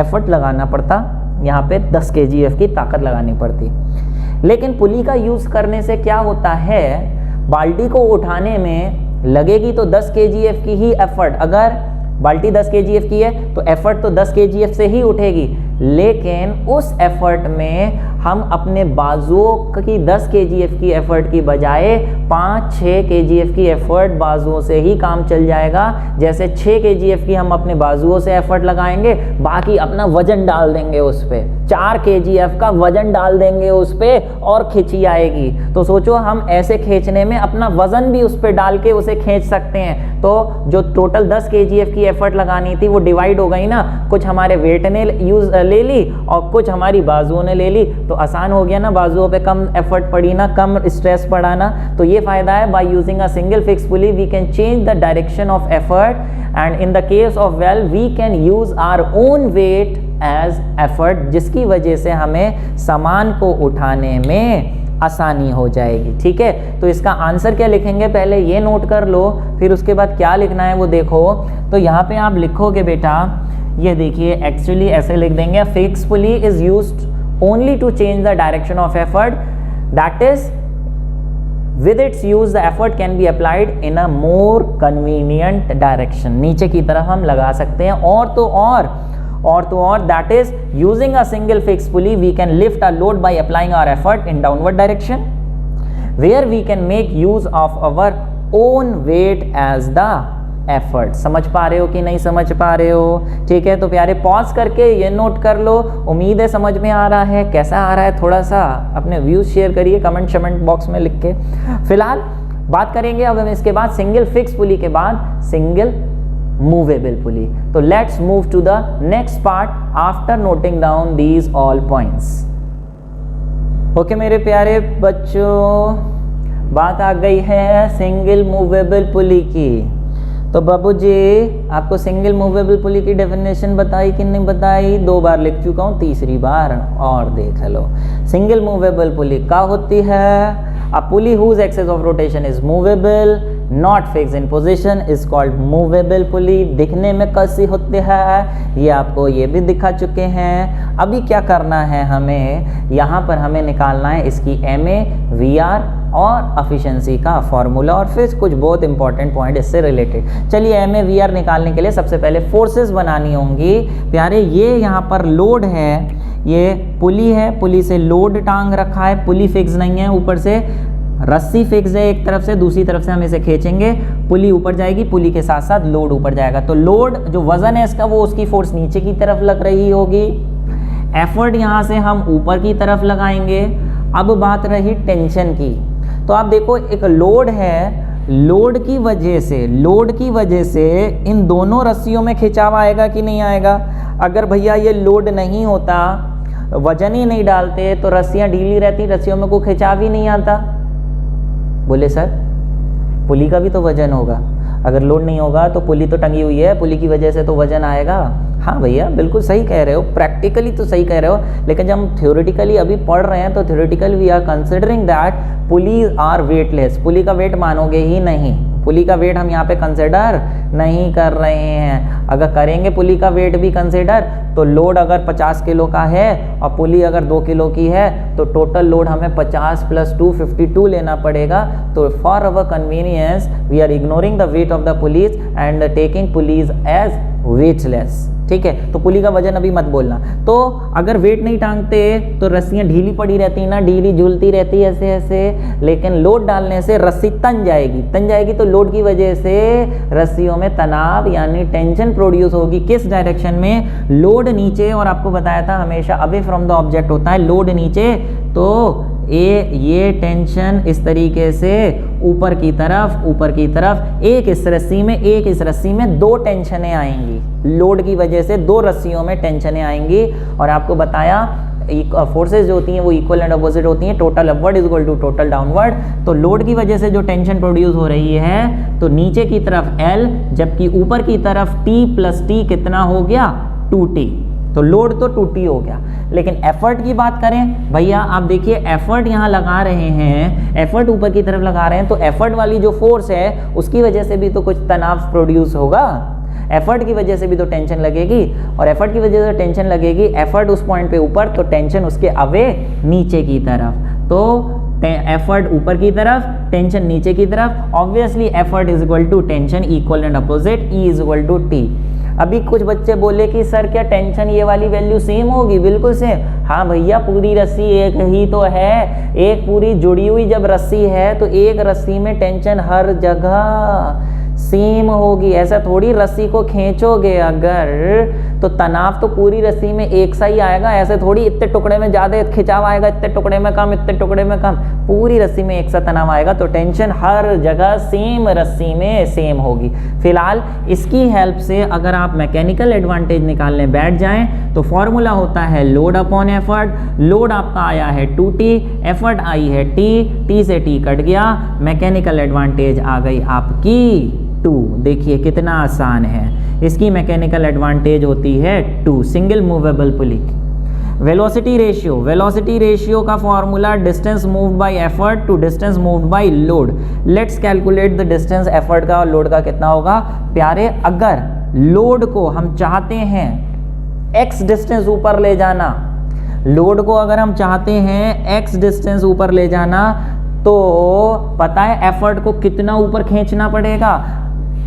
एफर्ट लगाना पड़ता, यहाँ पे 10 kgf की ताकत लगानी पड़ती। लेकिन पुली का यूज़ करने से क्या होता है, बाल्टी को उठाने में लगेगी तो 10 kgf की ही एफर्ट, अगर बाल्टी 10 kgf की है तो एफर्ट तो 10 kgf से ही उठेगी, लेकिन उस एफर्ट में हम अपने बाजुओं की 10 kgf की एफर्ट की बजाय 5-6 kgf की एफर्ट बाजुओं से ही काम चल जाएगा। जैसे 6 kgf की हम अपने बाजुओं से एफर्ट लगाएंगे, बाकी अपना वजन डाल देंगे उस पर, 4 kgf का वजन डाल देंगे उस पर और खिंची आएगी। तो सोचो हम ऐसे खींचने में अपना वजन भी उस पर डाल के उसे खींच सकते हैं, तो जो टोटल 10 kgf की एफर्ट लगानी थी वो डिवाइड हो गई ना, कुछ हमारे वेट ने ले ली और कुछ हमारी बाजुओं ने ले ली, तो आसान हो गया ना, बाजुओं पे कम एफर्ट पड़ी ना, कम स्ट्रेस पड़ा ना। तो ये फायदा है, by using a single fix pulley we can change the direction of effort, and in the case of well we can use our own weight as effort, जिसकी वजह से हमें सामान को उठाने में आसानी हो जाएगी। ठीक है, तो इसका आंसर क्या लिखेंगे पहले ये नोट कर लो, फिर उसके बाद क्या लिखना है वो देखो। तो यहाँ पे आप लिखोगे बेटा, ये देखिए एक्चुअली ऐसे लिख देंगे, fix pulley is used only to change the direction of effort, that is with its use the effort can be applied in a more convenient direction, नीचे की तरफ हम लगा सकते हैं। और तो और that is using a single fixed pulley we can lift a load by applying our effort in downward direction, where we can make use of our own weight as the effort. समझ पा रहे हो कि नहीं समझ पा रहे हो? ठीक है, तो प्यारे पॉज करके ये नोट कर लो, उम्मीद है समझ में आ रहा है। कैसा आ रहा है थोड़ा सा अपने व्यूज शेयर करिए कमेंट बॉक्स में लिख के। फिलहाल बात करेंगे अब हम इसके बाद सिंगल फिक्स पुली के बाद सिंगल मूवेबल पुली। तो let's move to the next part after noting down these all points. Okay मेरे प्यारे बच्चों, बात आ गई है सिंगल मूवेबल पुली की। तो बाबूजी आपको सिंगल मूवेबल पुली की डेफिनेशन बताई कि नहीं बताई? 2 बार लिख चुका हूँ, तीसरी बार और देख लो। सिंगल मूवेबल पुली क्या होती है? A pulley whose axis of rotation is movable not fix in position is called movable pulley. दिखने में कैसी होती है ये आपको ये भी दिखा चुके हैं। अभी क्या करना है हमें, यहाँ पर हमें निकालना है इसकी MA, VR और एफिशिएंसी का फॉर्मूला, और फिर कुछ बहुत इंपॉर्टेंट पॉइंट इससे रिलेटेड। चलिए MA VR निकालने के लिए सबसे पहले फोर्सेस बनानी होंगी। प्यारे ये यहाँ पर लोड है, ये पुली है, पुली से लोड टांग रखा है, पुली फिक्स नहीं है, ऊपर से रस्सी फिक्स है एक तरफ से, दूसरी तरफ से हम इसे खींचेंगे, पुली ऊपर जाएगी, पुली के साथ साथ लोड ऊपर जाएगा। तो लोड जो वजन है इसका वो उसकी फोर्स नीचे की तरफ लग रही होगी, एफर्ट यहाँ से हम ऊपर की तरफ लगाएंगे। अब बात रही टेंशन की, तो आप देखो एक लोड है, लोड की वजह से इन दोनों रस्सियों में खिंचाव आएगा कि नहीं आएगा? अगर भैया ये लोड नहीं होता, वजन ही नहीं डालते, तो रस्सियाँ ढीली रहती, रस्सियों में कोई खिंचाव ही नहीं आता। बोले सर पुली का भी तो वजन होगा, अगर लोड नहीं होगा तो पुली तो टंगी हुई है, पुली की वजह से तो वजन आएगा। हाँ भैया बिल्कुल सही कह रहे हो, प्रैक्टिकली तो सही कह रहे हो, लेकिन जब हम थ्योरेटिकली अभी पढ़ रहे हैं तो theoretical we are considering that pulleys are weightless. Pulley का वेट मानोगे ही नहीं, पुली का वेट हम यहाँ पे कंसिडर नहीं कर रहे हैं। अगर करेंगे पुली का वेट भी कंसिडर तो लोड अगर 50 किलो का है और पुली अगर 2 किलो की है तो टोटल लोड हमें 50 + 2 52 लेना पड़ेगा। तो for our convenience we are ignoring the weight of the pulleys and taking pulleys as weightless. ठीक है, तो पुली का वजन अभी मत बोलना। तो अगर वेट नहीं टांगते तो रस्सियाँ ढीली पड़ी रहती ना, ढीली झूलती रहती ऐसे ऐसे, लेकिन लोड डालने से रस्सी तन जाएगी तो लोड की वजह से रस्सियों में तनाव यानी टेंशन प्रोड्यूस होगी। किस डायरेक्शन में? लोड नीचे, और आपको बताया था हमेशा अवे फ्रॉम द ऑब्जेक्ट होता है लोड नीचे, तो ये टेंशन इस तरीके से ऊपर की तरफ एक इस रस्सी में, एक इस रस्सी में, दो टेंशनें आएंगी। लोड की वजह से दो रस्सियों में टेंशनें आएंगी। और आपको बताया फोर्सेज जो होती हैं वो इक्वल एंड अपोजिट होती हैं। Total upward is equal to total downward. तो लोड की वजह से जो टेंशन प्रोड्यूस हो रही है तो नीचे की तरफ L, जबकि ऊपर की तरफ T प्लस T कितना हो गया 2T। तो लोड तो 2T हो गया। लेकिन एफर्ट की बात करें भैया, आप देखिए एफर्ट यहाँ लगा रहे हैं, एफर्ट ऊपर की तरफ लगा रहे हैं, तो एफर्ट वाली जो फोर्स है उसकी वजह से भी तो कुछ तनाव प्रोड्यूस होगा। एफर्ट की वजह से भी तो टेंशन लगेगी, और एफर्ट की वजह से टेंशन लगेगी, एफर्ट उस पॉइंट पे ऊपर तो टेंशन उसके अवे नीचे की तरफ। तो एफर्ट ऊपर की तरफ, टेंशन नीचे की तरफ। Obviously effort is equal to tension equal and opposite, E is equal to T। अभी कुछ बच्चे बोले कि सर क्या टेंशन ये वाली वैल्यू सेम होगी? बिल्कुल सेम। हाँ भैया, पूरी रस्सी एक ही तो है, एक पूरी जुड़ी हुई जब रस्सी है तो एक रस्सी में टेंशन हर जगह सेम होगी। ऐसा थोड़ी रस्सी को खींचोगे अगर तो तनाव तो पूरी रस्सी में एक सा ही आएगा। ऐसे थोड़ी इतने टुकड़े में ज़्यादा खिंचाव आएगा, इतने टुकड़े में कम, इतने टुकड़े में कम, पूरी रस्सी में एक सा तनाव आएगा। तो टेंशन हर जगह सेम रस्सी में सेम होगी। फिलहाल इसकी हेल्प से अगर आप मैकेनिकल एडवांटेज निकालने बैठ जाएं तो फॉर्मूला होता है लोड अपॉन एफर्ट। लोड आपका आया है 2T, एफर्ट आई है T से T कट गया, मैकेनिकल एडवांटेज आ गई आपकी 2। देखिए कितना आसान है। इसकी मैकेनिकल एडवांटेज होती है 2, single movable pulley. Velocity ratio का formula distance moved by effort to distance moved by load. Let's calculate the distance effort का और लोड का कितना होगा प्यारे। अगर लोड को हम चाहते हैं x डिस्टेंस ऊपर ले जाना, लोड को अगर हम चाहते हैं x डिस्टेंस ऊपर ले जाना, तो पता है एफर्ट को कितना ऊपर खींचना पड़ेगा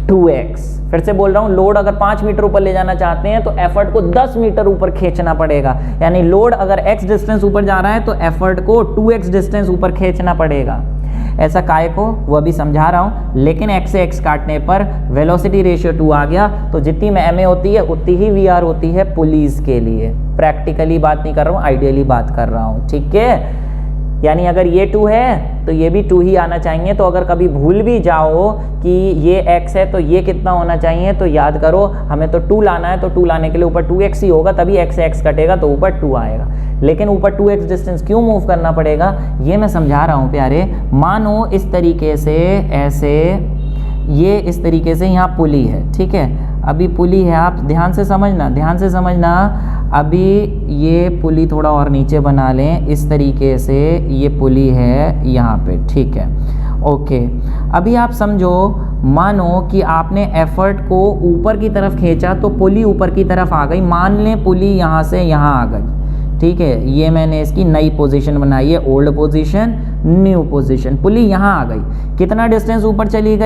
2x। फिर से बोल रहा हूं, लोड अगर 5 मीटर ऊपर ले जाना चाहते हैं तो एफर्ट को 10 मीटर ऊपर खींचना पड़ेगा। यानी लोड अगर x डिस्टेंस ऊपर जा रहा है तो एफर्ट को 2x डिस्टेंस ऊपर खींचना पड़ेगा। ऐसा काय को वो अभी समझा रहा हूं। लेकिन x से x काटने पर वेलोसिटी रेशियो 2 आ गया, तो जितनी ma होती है उतनी ही VR होती है पुलिस के लिए। प्रैक्टिकली बात नहीं कर रहा हूं, आइडियली बात कर रहा हूं, ठीक है। यानी अगर ये 2 है तो ये भी 2 ही आना चाहिए। तो अगर कभी भूल भी जाओ कि ये x है तो ये कितना होना चाहिए, तो याद करो हमें तो 2 लाना है, तो 2 लाने के लिए ऊपर 2x ही होगा, तभी x से x कटेगा तो ऊपर 2 आएगा। लेकिन ऊपर 2x डिस्टेंस क्यों मूव करना पड़ेगा ये मैं समझा रहा हूँ प्यारे। मानो इस तरीके से, ऐसे ये इस तरीके से यहाँ पुली है, ठीक है। अभी पुली है, आप ध्यान से समझना। अभी ये पुली थोड़ा और नीचे बना लें, इस तरीके से ये पुली है यहाँ पे, ठीक है, ओके। अभी आप समझो, मानो कि आपने एफर्ट को ऊपर की तरफ खींचा तो पुली ऊपर की तरफ आ गई। मान लें पुली यहाँ से यहाँ आ गई, ठीक है। ये मैंने इसकी नई पोजीशन बनाई है, ओल्ड पोजीशन न्यू पोजीशन। पुली यहाँ आ गई, कितना डिस्टेंस ऊपर चली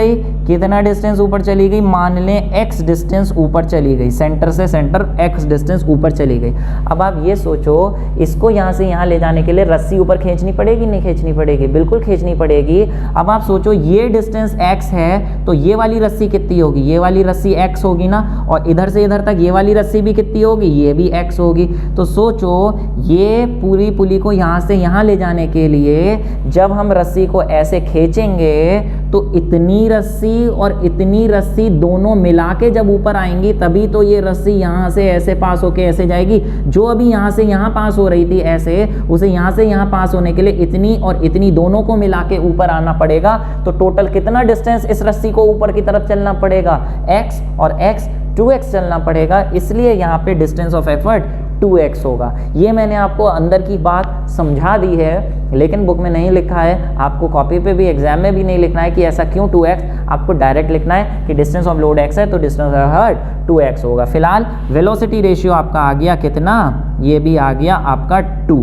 गई, मान लें x डिस्टेंस ऊपर चली गई, सेंटर से सेंटर x डिस्टेंस ऊपर चली गई। अब आप ये सोचो, इसको यहाँ से यहाँ ले जाने के लिए रस्सी ऊपर खींचनी पड़ेगी, नहीं खींचनी पड़ेगी? बिल्कुल खींचनी पड़ेगी। अब आप सोचो ये डिस्टेंस x है तो ये वाली रस्सी कितनी होगी? ये वाली रस्सी x होगी ना, और इधर से इधर तक ये वाली रस्सी भी कितनी होगी? ये भी x होगी। तो सोचो ये पूरी पुली को यहाँ से यहाँ ले जाने के लिए जब हम रस्सी को ऐसे खींचेंगे तो इतनी रस्सी और इतनी रस्सी दोनों मिला के जब ऊपर आएंगी तभी तो ये रस्सी यहाँ से ऐसे पास होके ऐसे जाएगी। जो अभी यहाँ से यहाँ पास हो रही थी ऐसे, उसे यहाँ से यहाँ पास होने के लिए इतनी और इतनी दोनों को मिला के ऊपर आना पड़ेगा। तो टोटल कितना डिस्टेंस इस रस्सी को ऊपर की तरफ चलना पड़ेगा? x और x 2x चलना पड़ेगा। इसलिए यहाँ पे डिस्टेंस ऑफ एफर्ट 2x होगा। ये मैंने आपको अंदर की बात समझा दी है, लेकिन बुक में नहीं लिखा है। आपको कॉपी पे भी, एग्जाम में भी नहीं लिखना है कि ऐसा क्यों 2x। आपको डायरेक्ट लिखना है कि डिस्टेंस ऑफ लोड x है तो डिस्टेंस ऑफ एफर्ट 2x होगा। फिलहाल वेलोसिटी रेशियो आपका आ गया कितना? ये भी आ गया आपका 2।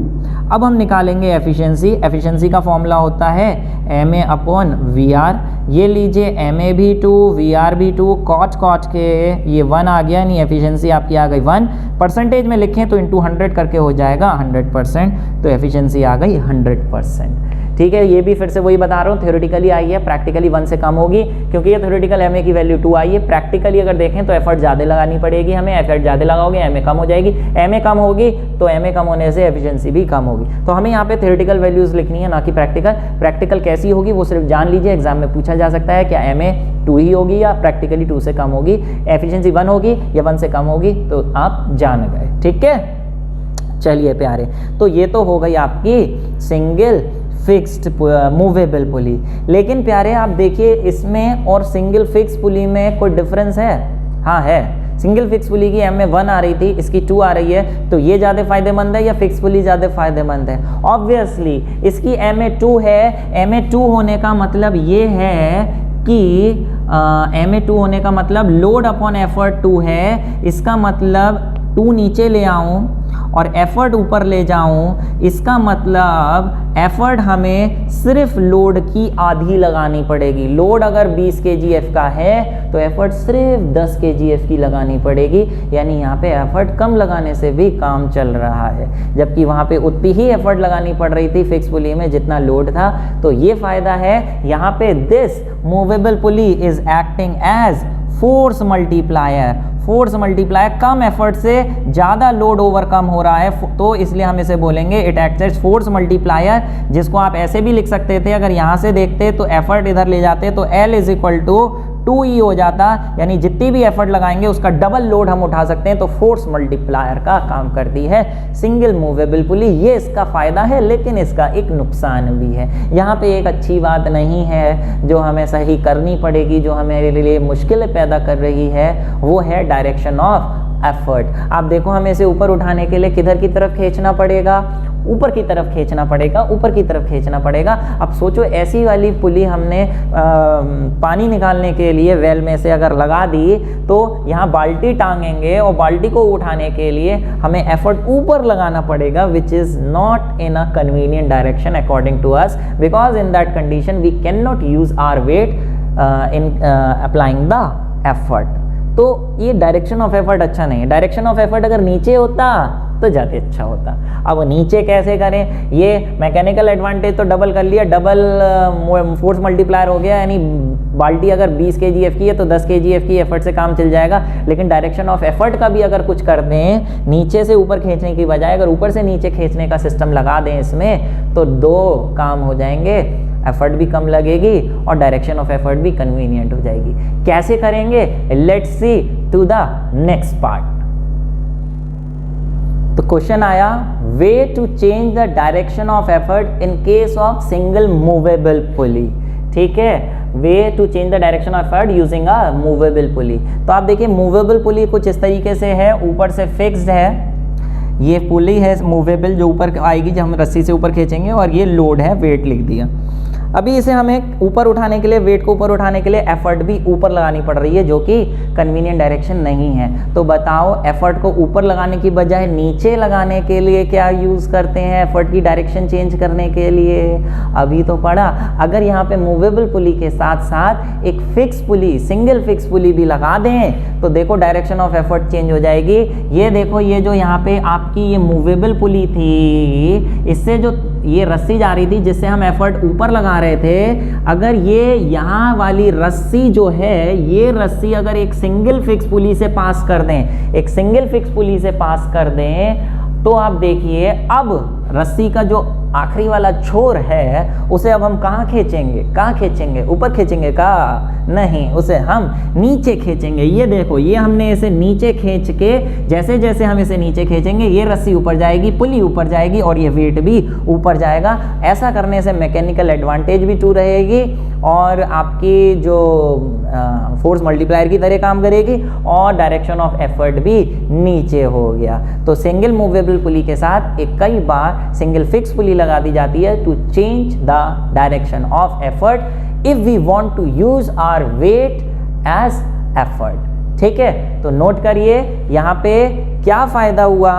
अब हम निकालेंगे एफिशिएंसी का फॉर्मूला होता है ma अपॉन VR। ये लीजिए ma भी 2, VR भी 2, कॉट के ये 1 आ गया, नहीं एफिशिएंसी आपकी आ गई 1। परसेंटेज में लिखें तो इंटू 100 करके हो जाएगा 100%, तो एफिशिएंसी आ गई 100%। ठीक है। ये भी फिर से वही बता रहा हूँ, थ्योरेटिकली आई है, प्रैक्टिकली 1 से कम होगी, क्योंकि ये थ्योरेटिकल एमए की वैल्यू 2 आई है। प्रैक्टिकली अगर देखें तो एफर्ट ज़्यादा लगानी पड़ेगी हमें, एफर्ट ज़्यादा लगाओगे एमए कम हो जाएगी, एमए कम होगी तो एमए कम होने से एफिशिएंसी भी कम होगी। तो हमें यहाँ पे थ्योरेटिकल वैल्यूज़ लिखनी है, ना कि प्रैक्टिकल। प्रैक्टिकल कैसी होगी वो सिर्फ जान लीजिए, एग्जाम में पूछा जा सकता है क्या एमए 2 ही होगी या प्रैक्टिकली 2 से कम होगी, एफिशिएंसी 1 होगी या 1 से कम होगी, तो आप जान गए। ठीक है, चलिए प्यारे, तो ये तो हो गई आपकी सिंगल फिक्स्ड मूवेबल पुली। लेकिन प्यारे आप देखिए इसमें और सिंगल फिक्स पुली में कोई डिफरेंस है? हाँ है। सिंगल फिक्स पुली की एम में 1 आ रही थी, इसकी 2 आ रही है, तो ये ज़्यादा फायदेमंद है या फिक्स पुली ज़्यादा फायदेमंद है? ऑब्वियसली इसकी एम में 2 है। एम में 2 होने का मतलब ये है कि एम में 2 होने का मतलब लोड अपॉन एफर्ट 2 है। इसका मतलब 2 नीचे ले आऊँ और एफर्ट ऊपर ले जाऊं, इसका मतलब एफर्ट हमें सिर्फ लोड की आधी लगानी पड़ेगी। लोड अगर 20 kgf का है तो एफर्ट सिर्फ 10 kgf की लगानी पड़ेगी, यानी यहाँ पे एफर्ट कम लगाने से भी काम चल रहा है, जबकि वहाँ पे उतनी ही एफर्ट लगानी पड़ रही थी फिक्स पुली में जितना लोड था। तो ये फायदा है यहाँ पे। This movable pulley is acting as force multiplier. Force multiplier, कम एफर्ट से ज़्यादा लोड ओवरकम हो रहा है, तो इसलिए हम इसे बोलेंगे it acts as force multiplier, जिसको आप ऐसे भी लिख सकते थे। अगर यहाँ से देखते तो एफर्ट इधर ले जाते तो L is equal to 2E हो जाता, यानी जितनी भी एफर्ट लगाएंगे उसका डबल लोड हम उठा सकते हैं। तो फोर्स मल्टीप्लायर का काम करती है सिंगल मूवेबल पुली। ये इसका फ़ायदा है, लेकिन इसका एक नुकसान भी है। यहाँ पे एक अच्छी बात नहीं है जो हमें सही करनी पड़ेगी, जो हमारे लिए मुश्किलें पैदा कर रही है, वो है डायरेक्शन ऑफ एफर्ट। आप देखो हमें इसे ऊपर उठाने के लिए किधर की तरफ खींचना पड़ेगा? ऊपर की तरफ खींचना पड़ेगा, ऊपर की तरफ खींचना पड़ेगा। अब सोचो ऐसी वाली पुली हमने पानी निकालने के लिए वेल में से अगर लगा दी, तो यहाँ बाल्टी टांगेंगे और बाल्टी को उठाने के लिए हमें एफर्ट ऊपर लगाना पड़ेगा, which is not in a convenient direction according to us, because in that condition we can not use our weight in applying the effort. तो ये डायरेक्शन ऑफ एफर्ट अच्छा नहीं है। डायरेक्शन ऑफ एफर्ट अगर नीचे होता तो ज़्यादा अच्छा होता। अब नीचे कैसे करें? ये मैकेनिकल एडवांटेज तो डबल कर लिया, डबल फोर्स मल्टीप्लायर हो गया, यानी बाल्टी अगर 20 kgf की है तो 10 kgf की एफर्ट से काम चल जाएगा। लेकिन डायरेक्शन ऑफ एफर्ट का भी अगर कुछ कर दें, नीचे से ऊपर खींचने की बजाय अगर ऊपर से नीचे खींचने का सिस्टम लगा दें इसमें, तो 2 काम हो जाएंगे, एफर्ट भी कम लगेगी और डायरेक्शन ऑफ एफर्ट भी कन्वीनियंट हो जाएगी। कैसे करेंगे? Let's see to the next part. तो क्वेश्चन आया, way to change the direction of effort in case of single movable pulley. ठीक है, way to change the direction of effort using a movable pulley. तो आप देखिए movable pulley कुछ इस तरीके से है, ऊपर से फिक्स्ड है, ये पुली है मूवेबल जो ऊपर आएगी जब हम रस्सी से ऊपर खींचेंगे, और ये लोड है, वेट लिख दिया। अभी इसे हमें ऊपर उठाने के लिए, वेट को ऊपर उठाने के लिए एफर्ट भी ऊपर लगानी पड़ रही है, जो कि कन्वीनियंट डायरेक्शन नहीं है। तो बताओ एफर्ट को ऊपर लगाने की बजाय नीचे लगाने के लिए क्या यूज़ करते हैं एफर्ट की डायरेक्शन चेंज करने के लिए? अभी तो पढ़ा। अगर यहाँ पे मूवेबल पुली के साथ साथ एक फिक्स पुली, सिंगल फिक्स पुली भी लगा दें तो देखो डायरेक्शन ऑफ एफर्ट चेंज हो जाएगी। ये देखो, ये जो यहाँ पे आपकी ये मूवेबल पुली थी, इससे जो ये रस्सी जा रही थी जिससे हम एफर्ट ऊपर लगा रहे थे, अगर ये यहाँ वाली रस्सी जो है, ये रस्सी अगर एक सिंगल फिक्स पुली से पास कर दें, एक सिंगल फिक्स पुली से पास कर दें, तो आप देखिए अब रस्सी का जो आखिरी वाला छोर है उसे अब हम कहाँ खींचेंगे? कहाँ खींचेंगे? ऊपर खींचेंगे का? नहीं, उसे हम नीचे खींचेंगे। ये देखो, ये हमने इसे नीचे खींच के, जैसे जैसे हम इसे नीचे खींचेंगे ये रस्सी ऊपर जाएगी, पुली ऊपर जाएगी और ये वेट भी ऊपर जाएगा। ऐसा करने से मैकेनिकल एडवांटेज भी 2 रहेगी और आपकी जो फोर्स मल्टीप्लायर की तरह काम करेगी और डायरेक्शन ऑफ एफर्ट भी नीचे हो गया। तो सिंगल मूवेबल पुली के साथ एक कई बार सिंगल फिक्स पुली लगा दी जाती है to change the direction of effort if we want to use our weight as effort. ठीक है, तो नोट करिए यहाँ पे क्या फायदा हुआ।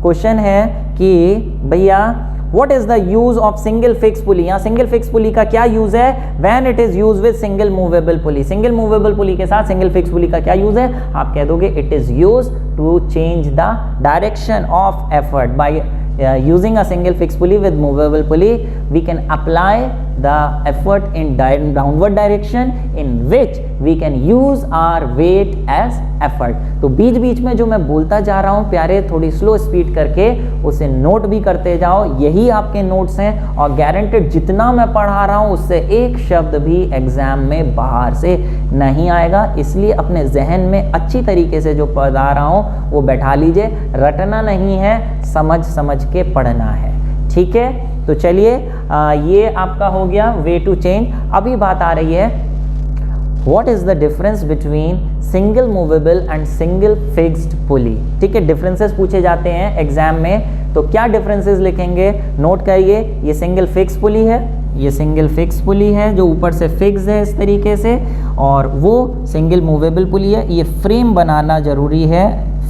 क्वेश्चन है कि भैया what is the use of single fix pulley? यहाँ सिंगल फिक्स पुली का क्या यूज है? When it is use with single movable pulley. Single movable pulley के साथ सिंगल फिक्स पुली का क्या यूज है? आप कह दोगे it is use to change the direction of effort by using a single fixed pulley with movable pulley, we can apply the effort in downward direction, in which we can use our weight as effort. तो बीच बीच में जो मैं बोलता जा रहा हूँ प्यारे, थोड़ी स्लो स्पीड करके उसे नोट भी करते जाओ, यही आपके नोट्स हैं। और गारंटेड जितना मैं पढ़ा रहा हूँ उससे एक शब्द भी एग्जाम में बाहर से नहीं आएगा, इसलिए अपने जहन में अच्छी तरीके से जो पढ़ा रहा हूँ वो बैठा लीजिए। रटना नहीं है, समझ समझ के पढ़ना है, ठीक है। तो चलिए ये आपका हो गया वे टू चेंज। अभी बात आ रही है what is the difference between single movable and single fixed pulley. ठीक है, डिफरेंसेस पूछे जाते हैं एग्जाम में, तो क्या डिफरेंसेस लिखेंगे नोट करिए। ये सिंगल फिक्स पुली है, ये सिंगल फिक्स पुली है जो ऊपर से फिक्स है इस तरीके से, और वो सिंगल मूवेबल पुली है। ये फ्रेम बनाना जरूरी है,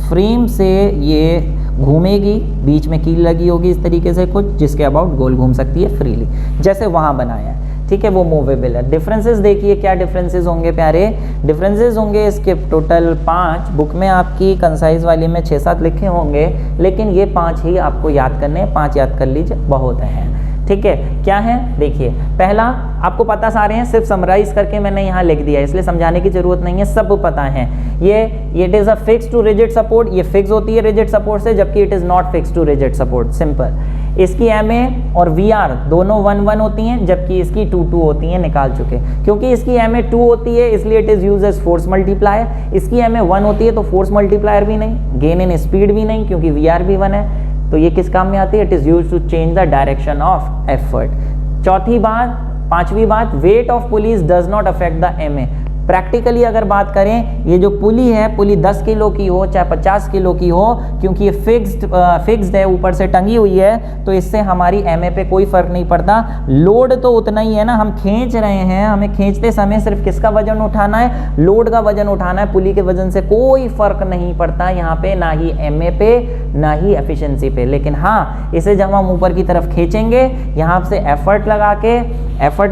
फ्रेम से ये घूमेगी, बीच में कील लगी होगी इस तरीके से कुछ, जिसके अबाउट गोल घूम सकती है फ्रीली, जैसे वहाँ बनाया है। ठीक है, वो मूवेबल है। डिफरेंसेस देखिए क्या डिफरेंसेस होंगे प्यारे। डिफरेंसेस होंगे इसके टोटल 5, बुक में आपकी कंसाइज वाली में 6-7 लिखे होंगे, लेकिन ये 5 ही आपको याद करने हैं। 5 याद कर लीजिए, बहुत हैं। ठीक है, क्या है देखिए। पहला आपको पता सारे हैं, सिर्फ समराइज करके मैंने यहाँ लिख दिया, इसलिए समझाने की जरूरत नहीं है, सब पता है। ये it is a fix to rigid support, ये फिक्स होती है रिजिड सपोर्ट से, जबकि it is not fix to rigid support, simple. इसकी MA और VR दोनों 1-1 होती हैं, जबकि इसकी 2-2 होती हैं, निकाल चुके। क्योंकि इसकी MA 2 होती है इसलिए it is use as force multiplier, इसकी MA 1 होती है तो फोर्स मल्टीप्लायर भी नहीं, गेन इन स्पीड भी नहीं, क्योंकि VR भी 1 है। तो ये किस काम में आती है? It is use to change the direction of effort. चौथी बात, 5वीं बात, weight of pulleys does not affect the MA। Practically अगर बात करें, ये जो पुली है, पुली 10 किलो की हो चाहे 50 किलो की हो, क्योंकि ये फिक्स्ड है, ऊपर से टंगी हुई है, तो इससे हमारी MA पे कोई फर्क नहीं पड़ता। लोड तो उतना ही है ना, हम खींच रहे हैं, हमें खींचते समय सिर्फ किसका वजन उठाना है? लोड का वजन उठाना है। पुली के वजन से कोई फर्क नहीं पड़ता यहाँ पे, ना ही MA पे ना ही एफिशिएंसी पे। लेकिन हाँ, इसे जब हम ऊपर की तरफ खींचेंगे, यहाँ से एफर्ट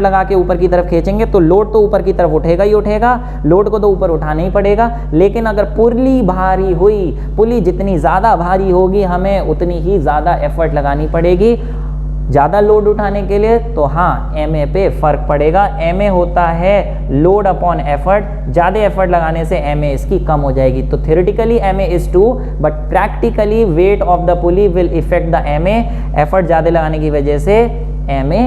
लगा के ऊपर की तरफ खींचेंगे, तो लोड तो ऊपर की तरफ उठेगा ही उठेगा, लोड को तो ऊपर उठाना ही पड़ेगा। लेकिन अगर पुली भारी हुई, पुली जितनी ज्यादा भारी होगी, हमें उतनी ही ज्यादा एफर्ट लगानी पड़ेगी ज्यादा लोड उठाने के लिए। तो हाँ, MA पे फर्क पड़ेगा। MA होता है लोड अपॉन एफर्ट, ज्यादा एफर्ट लगाने से MA इसकी कम हो जाएगी। तो theoretically MA is 2, but practically wait of the pulley will effect the MA। Effort ज्यादा लगाने की वजह से MA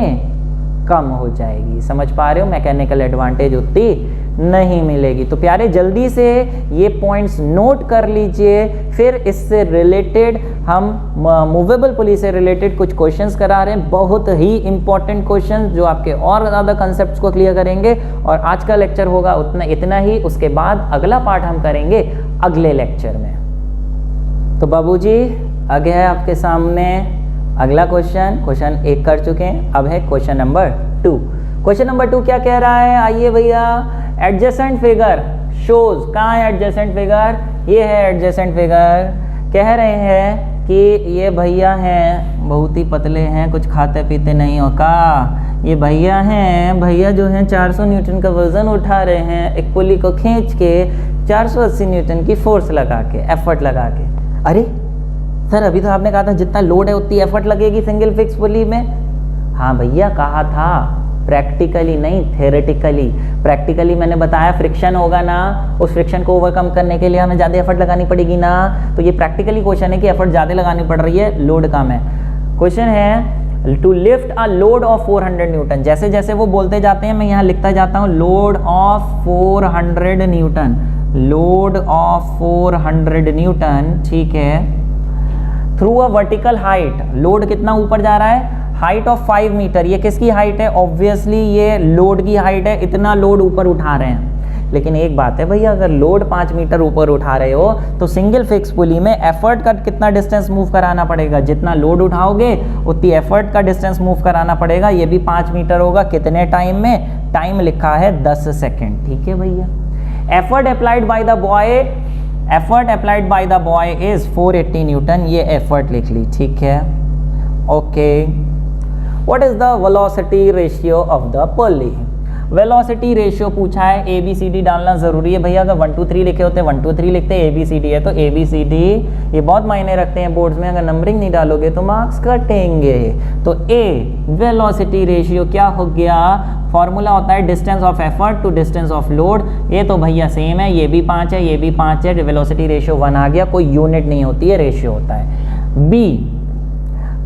कम हो जाएगी। समझ पा रहे हो? मैकेनिकल एडवांटेज उतनी नहीं मिलेगी। तो प्यारे जल्दी से ये पॉइंट्स नोट कर लीजिए, फिर इससे रिलेटेड हम मूवेबल पुली से रिलेटेड कुछ क्वेश्चंस करा रहे हैं, बहुत ही इंपॉर्टेंट क्वेश्चंस जो आपके और ज़्यादा कंसेप्ट्स को क्लियर करेंगे। और आज का लेक्चर होगा इतना ही, उसके बाद अगला पार्ट हम करेंगे अगले लेक्चर में। तो बाबूजी आगे है आपके सामने अगला क्वेश्चन 1 कर चुके हैं, अब है क्वेश्चन नंबर 2। क्वेश्चन नंबर 2 क्या कह रहा है? आइए भैया, एडजेसेंट फिगर शोज, कहाँ है एडजेसेंट फिगर? ये है एडजेसेंट फिगर। कह रहे हैं कि ये भैया हैं, बहुत ही पतले हैं, कुछ खाते पीते नहीं हो का। ये भैया हैं, भैया जो हैं 400 न्यूटन का वजन उठा रहे हैं, एक पुली को खींच के 480 न्यूटन की फोर्स लगा के, एफर्ट लगा के। अरे सर, अभी तो आपने कहा था जितना लोड है उतनी एफर्ट लगेगी सिंगल फिक्स पुली में। हाँ भैया, कहा था, प्रैक्टिकली नहीं, थ्योरेटिकली। प्रैक्टिकली मैंने बताया फ्रिक्शन होगा ना, उस फ्रिक्शन को ओवरकम करने के लिए हमें ज़्यादा एफर्ट लगानी पड़ेगी ना। तो ये प्रैक्टिकली क्वेश्चन है कि एफर्ट ज़्यादा लगानी पड़ रही है, लोड कम है। क्वेश्चन है to lift a load of 400 newton. जैसे जैसे वो बोलते जाते हैं मैं यहाँ लिखता जाता हूँ, load of 400 newton, load of 400 newton, ठीक है, थ्रू अ वर्टिकल हाइट। लोड कितना ऊपर जा रहा है? Height of 5 metre. ये किसकी हाइट है? ऑब्वियसली ये लोड की हाइट है, इतना लोड ऊपर उठा रहे हैं। लेकिन एक बात है भैया, अगर लोड 5 मीटर ऊपर उठा रहे हो तो सिंगल फिक्स पुली में एफर्ट का कितना डिस्टेंस मूव कराना पड़ेगा? जितना लोड उठाओगे उतनी एफर्ट का डिस्टेंस मूव कराना पड़ेगा। ये भी 5 मीटर होगा। कितने टाइम में? टाइम लिखा है 10 सेकेंड। ठीक है भैया। Effort applied by the boy is 480 Newton. ये एफर्ट लिख ली, ठीक है, okay. What is the velocity ratio of the pulley? Velocity ratio पूछा है, ABCD डालना ज़रूरी है भैया। अगर 1 2 3 लिखे होते 1 2 3 लिखते, ABCD है तो ABCD, ये बहुत मायने रखते हैं बोर्ड्स में। अगर नंबरिंग नहीं डालोगे तो मार्क्स कटेंगे। तो A वेलोसिटी रेशियो क्या हो गया, फॉर्मूला होता है distance of effort to distance of load. ये तो भैया सेम है, ये भी 5 है, ये भी 5 है, वेलोसिटी रेशियो 1 आ गया, कोई यूनिट नहीं होती है, रेशियो होता है। B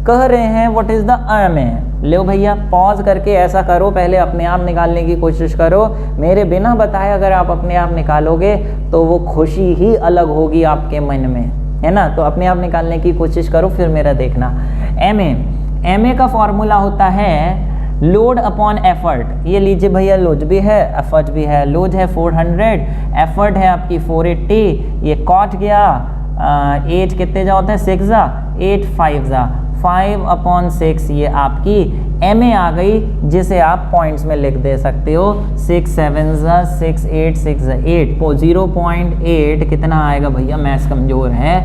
कह रहे हैं व्हाट इज द एम। लो भैया पॉज करके ऐसा करो, पहले अपने आप निकालने की कोशिश करो। मेरे बिना बताए अगर आप अपने आप निकालोगे तो वो खुशी ही अलग होगी आपके मन में, है ना। तो अपने आप निकालने की कोशिश करो, फिर मेरा देखना। एम ए का फॉर्मूला होता है लोड अपॉन एफर्ट। ये लीजिए भैया, लोड भी है एफर्ट भी है। लोड है 400, एफर्ट है आपकी 480, ये कॉट गया 8 कितने जा होता है 6 जा 8 5 जा 5/6, ये आपकी एम ए आ गई, जिसे आप पॉइंट्स में लिख दे सकते हो। 6 7 जा 6 8 6 जा 8 0.8 कितना आएगा भैया, मैथ्स कमज़ोर है।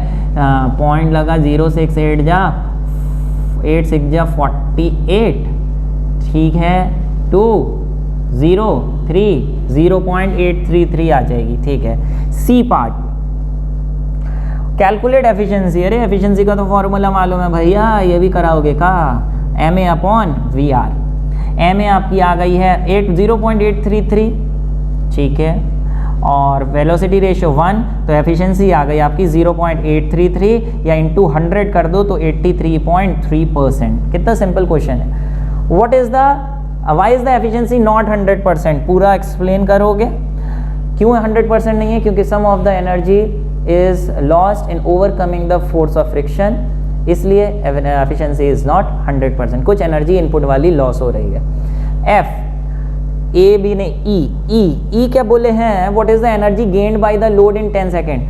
पॉइंट लगा 0 6 8 जा 8 6 जा 48, ठीक है। 2 0 3 0.833 आ जाएगी, ठीक है। C part calculate efficiency. अरे एफिशिएंसी का तो फॉर्मूला मालूम है भैया, ये भी कराओगे का, M A upon V R. M A आपकी आ गई है 0.833, ठीक है। और वेलोसिटी रेशियो 1, तो एफिशिएंसी आ गई आपकी 0.833, या इंटू 100 कर दो तो 83.3%। कितना सिंपल क्वेश्चन है। What is the why is the efficiency not 100%, पूरा एक्सप्लेन करोगे क्यों 100% नहीं है। क्योंकि some of the energy is lost in overcoming the force of friction, इसलिए efficiency is not 100%, कुछ एनर्जी इनपुट वाली लॉस हो रही है। F A B ने E क्या बोले हैं, what is the energy gained by the load in 10 second.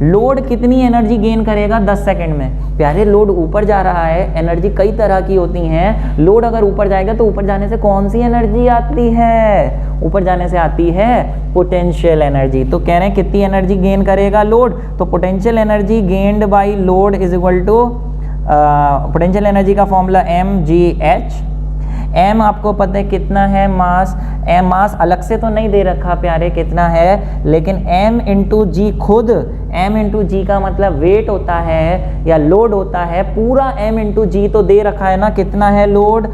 Load कितनी एनर्जी गेन करेगा 10 सेकंड में। प्यारे लोड ऊपर जा रहा है, एनर्जी कई तरह की होती हैं। लोड अगर ऊपर जाएगा तो ऊपर जाने से कौन सी एनर्जी आती है, ऊपर जाने से आती है पोटेंशियल एनर्जी। तो कह रहे हैं कितनी एनर्जी गेन करेगा लोड, तो potential energy gained by load is equal to potential energy का फॉर्मूला mgh। m आपको पता है कितना है, मास। m मास अलग से तो नहीं दे रखा प्यारे कितना है, लेकिन m इंटू जी खुद, m इंटू जी का मतलब वेट होता है या लोड होता है। पूरा m इंटू जी तो दे रखा है ना, कितना है लोड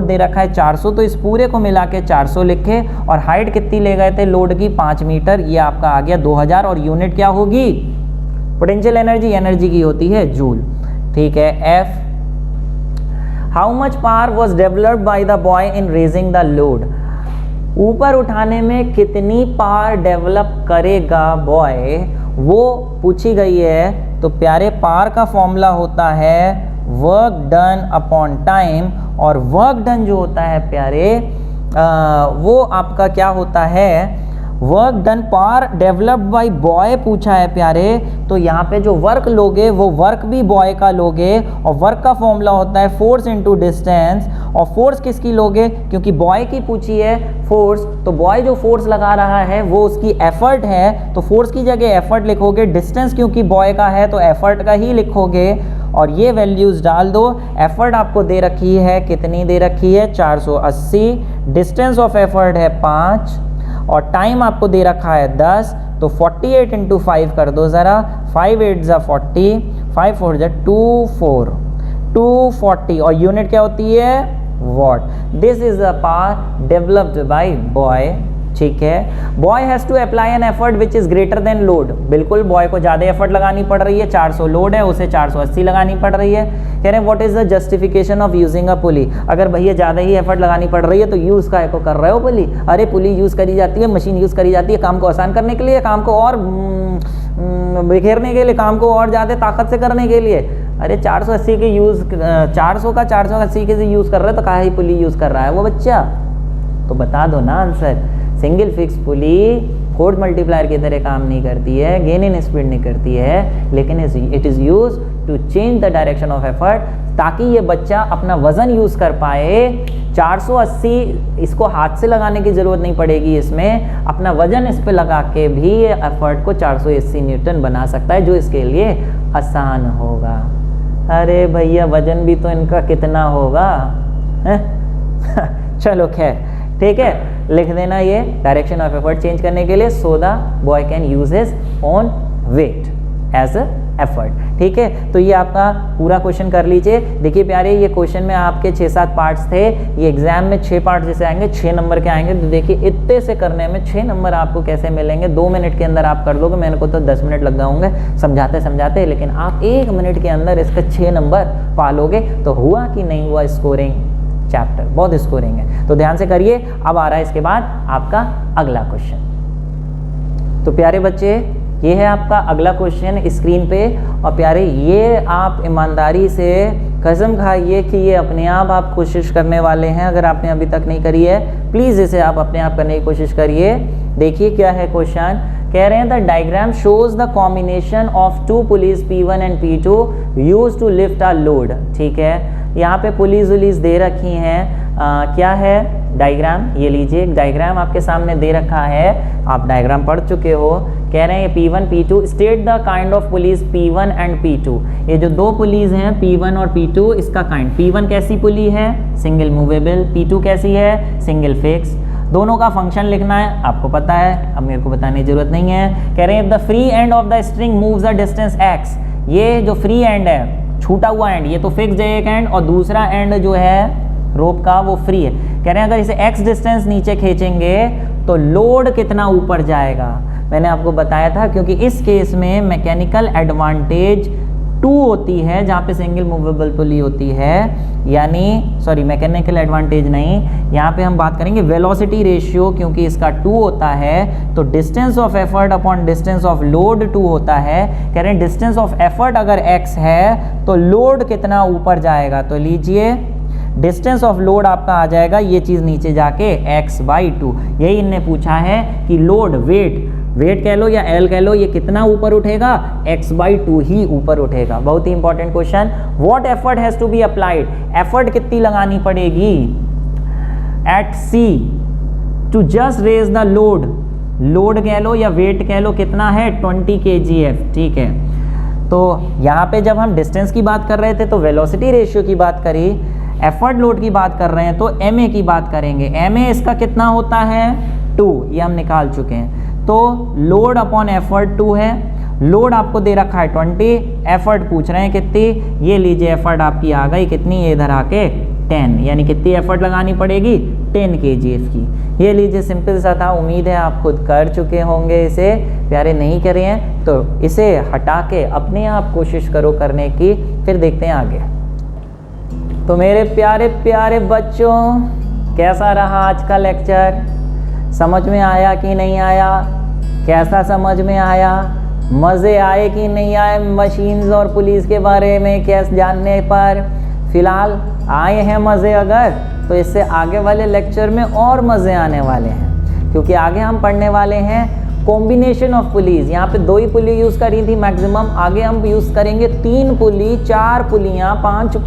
दे रखा है 400, तो इस पूरे को मिला के 400 लिखे। और हाइट कितनी ले गए थे लोड की 5 मीटर, ये आपका आ गया 2000। और यूनिट क्या होगी, पोटेंशियल एनर्जी की होती है जूल, ठीक है। F how much power was developed by the boy in raising the load. ऊपर उठाने में कितनी पावर डेवलप करेगा बॉय, वो पूछी गई है। तो प्यारे पावर का फॉर्मूला होता है वर्क डन अपॉन टाइम, और वर्क डन जो होता है प्यारे वो आपका क्या होता है, work done power developed by boy पूछा है प्यारे। तो यहाँ पे जो वर्क लोगे वो वर्क भी बॉय का लोगे, और वर्क का फॉर्मूला होता है फोर्स इनटू डिस्टेंस। और फोर्स किसकी लोगे, क्योंकि बॉय की पूछी है फोर्स, तो बॉय जो फोर्स लगा रहा है वो उसकी एफर्ट है, तो फोर्स की जगह एफर्ट लिखोगे। डिस्टेंस क्योंकि बॉय का है तो एफर्ट का ही लिखोगे, और ये वैल्यूज डाल दो। एफर्ट आपको दे रखी है, कितनी दे रखी है 480, डिस्टेंस ऑफ एफर्ट है 5, और टाइम आपको दे रखा है 10। तो 48 इंटू 5 कर दो ज़रा, 5 8 जा 40, 5 4 जा 240, और यूनिट क्या होती है watt. This is the power developed by boy, ठीक है। Boy has to apply an effort which is greater than load. बिल्कुल बॉय को ज़्यादा एफर्ट लगानी पड़ रही है, 400 लोड है, उसे 480 लगानी पड़ रही है। कह रहे हैं what is the justification of using a pulley. अगर भैया ज़्यादा ही एफर्ट लगानी पड़ रही है तो यूज़ का को कर रहे हो पुली। अरे पुली यूज़ करी जाती है, मशीन यूज़ करी जाती है काम को आसान करने के लिए, काम को और बिखेरने के लिए, काम को और ज़्यादा ताकत से करने के लिए। अरे 480 के यूज़ 400 का 480 के यूज़ कर रहे हो तो काहे पुली यूज़ कर रहा है वो बच्चा, तो बता दो ना आंसर। सिंगल फिक्स पुली फोर्स मल्टीप्लायर की तरह काम नहीं करती है, गेन इन स्पीड नहीं करती है, लेकिन it is use to change the direction of effort, ताकि ये बच्चा अपना वजन यूज़ कर पाए। 480 इसको हाथ से लगाने की ज़रूरत नहीं पड़ेगी, इसमें अपना वजन इस पे लगा के भी ये एफर्ट को 480 न्यूटन बना सकता है, जो इसके लिए आसान होगा। अरे भैया वजन भी तो इनका कितना होगा है? चलो खैर ठीक है। लिख देना ये डायरेक्शन ऑफ एफर्ट चेंज करने के लिए, so the boy can use his own weight as a effort. ठीक है, तो ये आपका पूरा क्वेश्चन कर लीजिए। देखिए प्यारे, ये क्वेश्चन में आपके 6-7 पार्ट्स थे, ये एग्जाम में 6 पार्ट जैसे आएंगे 6 नंबर के आएंगे। तो देखिए इतने से करने में 6 नंबर आपको कैसे मिलेंगे, 2 मिनट के अंदर आप कर दोगे। मेरे को तो 10 मिनट लग जाऊंगे समझाते समझाते, लेकिन आप 1 मिनट के अंदर इसका 6 नंबर पालोगे। तो हुआ कि नहीं हुआ स्कोरिंग चैप्टर, बहुत स्कोरिंग है, तो ध्यान से करिए। अब आ रहा है इसके बाद आपका अगला क्वेश्चन। तो प्यारे बच्चे, ये है आपका अगला क्वेश्चन स्क्रीन पे। और प्यारे, ये आप ईमानदारी से कसम खाइए कि ये अपने आप कोशिश करने वाले हैं। अगर आपने अभी तक नहीं करी है, प्लीज़ इसे आप अपने आप करने की कोशिश करिए। देखिए क्या है क्वेश्चन, कह रहे हैं the diagram shows the combination of 2 pulleys P1 and P2 use to lift a load. ठीक है, यहाँ पे पुलिस वुलिस दे रखी हैं। क्या है डायग्राम, ये लीजिए डायग्राम आपके सामने दे रखा है, आप डायग्राम पढ़ चुके हो। कह रहे हैं P1 P2 state the kind of police P1 and P2। ये जो 2 पुलिस हैं P1 और P2, इसका काइंड, P1 कैसी पुली है, सिंगल मूवेबल, P2 कैसी है, सिंगल फिक्स। दोनों का फंक्शन लिखना है, आपको पता है, अब मेरे को बताने की जरूरत नहीं है। कह रहे हैं the free end of the string moves the distance x। ये जो फ्री एंड है, छूटा हुआ एंड, ये तो फिक्स्ड है एक एंड, और दूसरा एंड जो है रोप का वो फ्री है। कह रहे हैं अगर इसे x डिस्टेंस नीचे खींचेंगे तो लोड कितना ऊपर जाएगा। मैंने आपको बताया था, क्योंकि इस केस में मैकेनिकल एडवांटेज 2 होती है, जहाँ पे सिंगल मूवेबल पुली होती है, यानी सॉरी मैकेनिकल एडवांटेज नहीं, यहाँ पे हम बात करेंगे वेलोसिटी रेशियो, क्योंकि इसका 2 होता है। तो distance of effort upon distance of load 2 होता है। कह रहे हैं डिस्टेंस ऑफ एफर्ट अगर x है तो लोड कितना ऊपर जाएगा। तो लीजिए डिस्टेंस ऑफ लोड आपका आ जाएगा ये चीज़ नीचे जाके x/2। यही इनने पूछा है कि लोड वेट कह लो या L कह लो, ये कितना ऊपर उठेगा, x/2 ही ऊपर उठेगा। बहुत ही important question. What effort has to be applied, effort कितनी लगानी पड़ेगी at C to just raise the load कह लो या वेट कह लो, कितना है 20 kgf। ठीक है, तो यहाँ पे जब हम डिस्टेंस की बात कर रहे थे तो वेलोसिटी रेशियो की बात करी, एफर्ट लोड की बात कर रहे हैं तो ma की बात करेंगे। ma इसका कितना होता है 2, ये हम निकाल चुके हैं। तो लोड अपॉन एफर्ट 2 है, लोड आपको दे रखा है 20, एफर्ट पूछ रहे हैं कितनी, ये लीजिए एफर्ट आपकी आ गई कितनी, ये इधर आके 10, यानी कितनी एफर्ट लगानी पड़ेगी 10 kgf की। ये लीजिए सिंपल सा था, उम्मीद है आप खुद कर चुके होंगे इसे। प्यारे नहीं करे हैं तो इसे हटा के अपने आप कोशिश करो करने की, फिर देखते हैं आगे। तो मेरे प्यारे प्यारे बच्चों, कैसा रहा आज का लेक्चर, समझ में आया कि नहीं आया, कैसा समझ में आया, मज़े आए कि नहीं आए मशीन्स और पुलिस के बारे में कैसे जानने पर। फ़िलहाल आए हैं मज़े, अगर तो इससे आगे वाले लेक्चर में और मज़े आने वाले हैं, क्योंकि आगे हम पढ़ने वाले हैं कॉम्बिनेशन ऑफ पुलीज। यहाँ पे 2 ही पुली यूज़ करी थी मैक्सिमम, आगे हम यूज़ करेंगे 3 पुली, 4 पुलियाँ, 5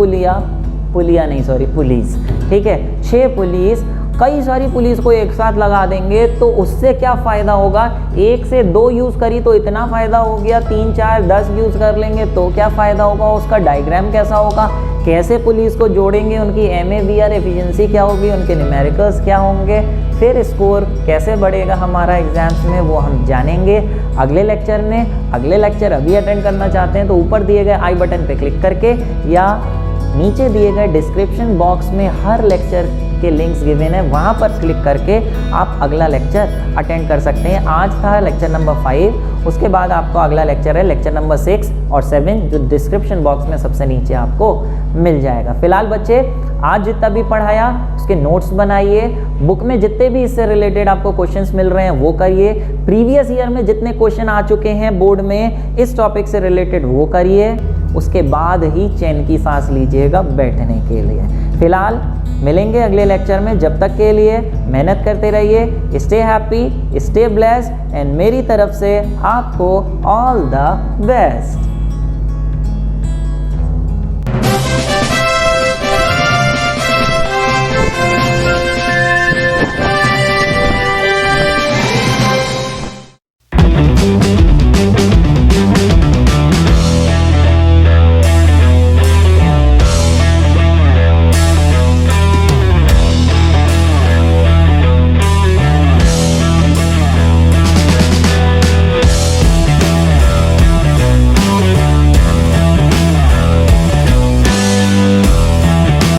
पुलिया नहीं सॉरी पुलिस। ठीक है, 6 पुलिस, कई सारी पुलिस को एक साथ लगा देंगे तो उससे क्या फ़ायदा होगा। 1 से 2 यूज़ करी तो इतना फ़ायदा हो गया, 3 4 10 यूज़ कर लेंगे तो क्या फ़ायदा होगा, उसका डायग्राम कैसा होगा, कैसे पुलिस को जोड़ेंगे, उनकी MAVR एफिशिएंसी क्या होगी, उनके न्यूमेरिकल्स क्या होंगे, फिर स्कोर कैसे बढ़ेगा हमारा एग्जाम्स में, वो हम जानेंगे अगले लेक्चर में। अगले लेक्चर अभी अटेंड करना चाहते हैं तो ऊपर दिए गए आई बटन पे क्लिक करके या नीचे दिए गए डिस्क्रिप्शन बॉक्स में हर लेक्चर के लिंक्स गिवन है, वहाँ पर क्लिक करके आप अगला लेक्चर अटेंड कर सकते हैं। आज था लेक्चर नंबर 5, उसके बाद आपको अगला लेक्चर है लेक्चर नंबर 6 और 7, जो डिस्क्रिप्शन बॉक्स में सबसे नीचे आपको मिल जाएगा। फिलहाल बच्चे, आज जितना भी पढ़ाया उसके नोट्स बनाइए, बुक में जितने भी इससे रिलेटेड आपको क्वेश्चंस मिल रहे हैं वो करिए, प्रीवियस ईयर में जितने क्वेश्चन आ चुके हैं बोर्ड में इस टॉपिक से रिलेटेड वो करिए, उसके बाद ही चैन की सांस लीजिएगा बैठने के लिए। फिलहाल मिलेंगे अगले लेक्चर में, जब तक के लिए मेहनत करते रहिए, stay happy, stay blessed and मेरी तरफ से आपको ऑल द बेस्ट।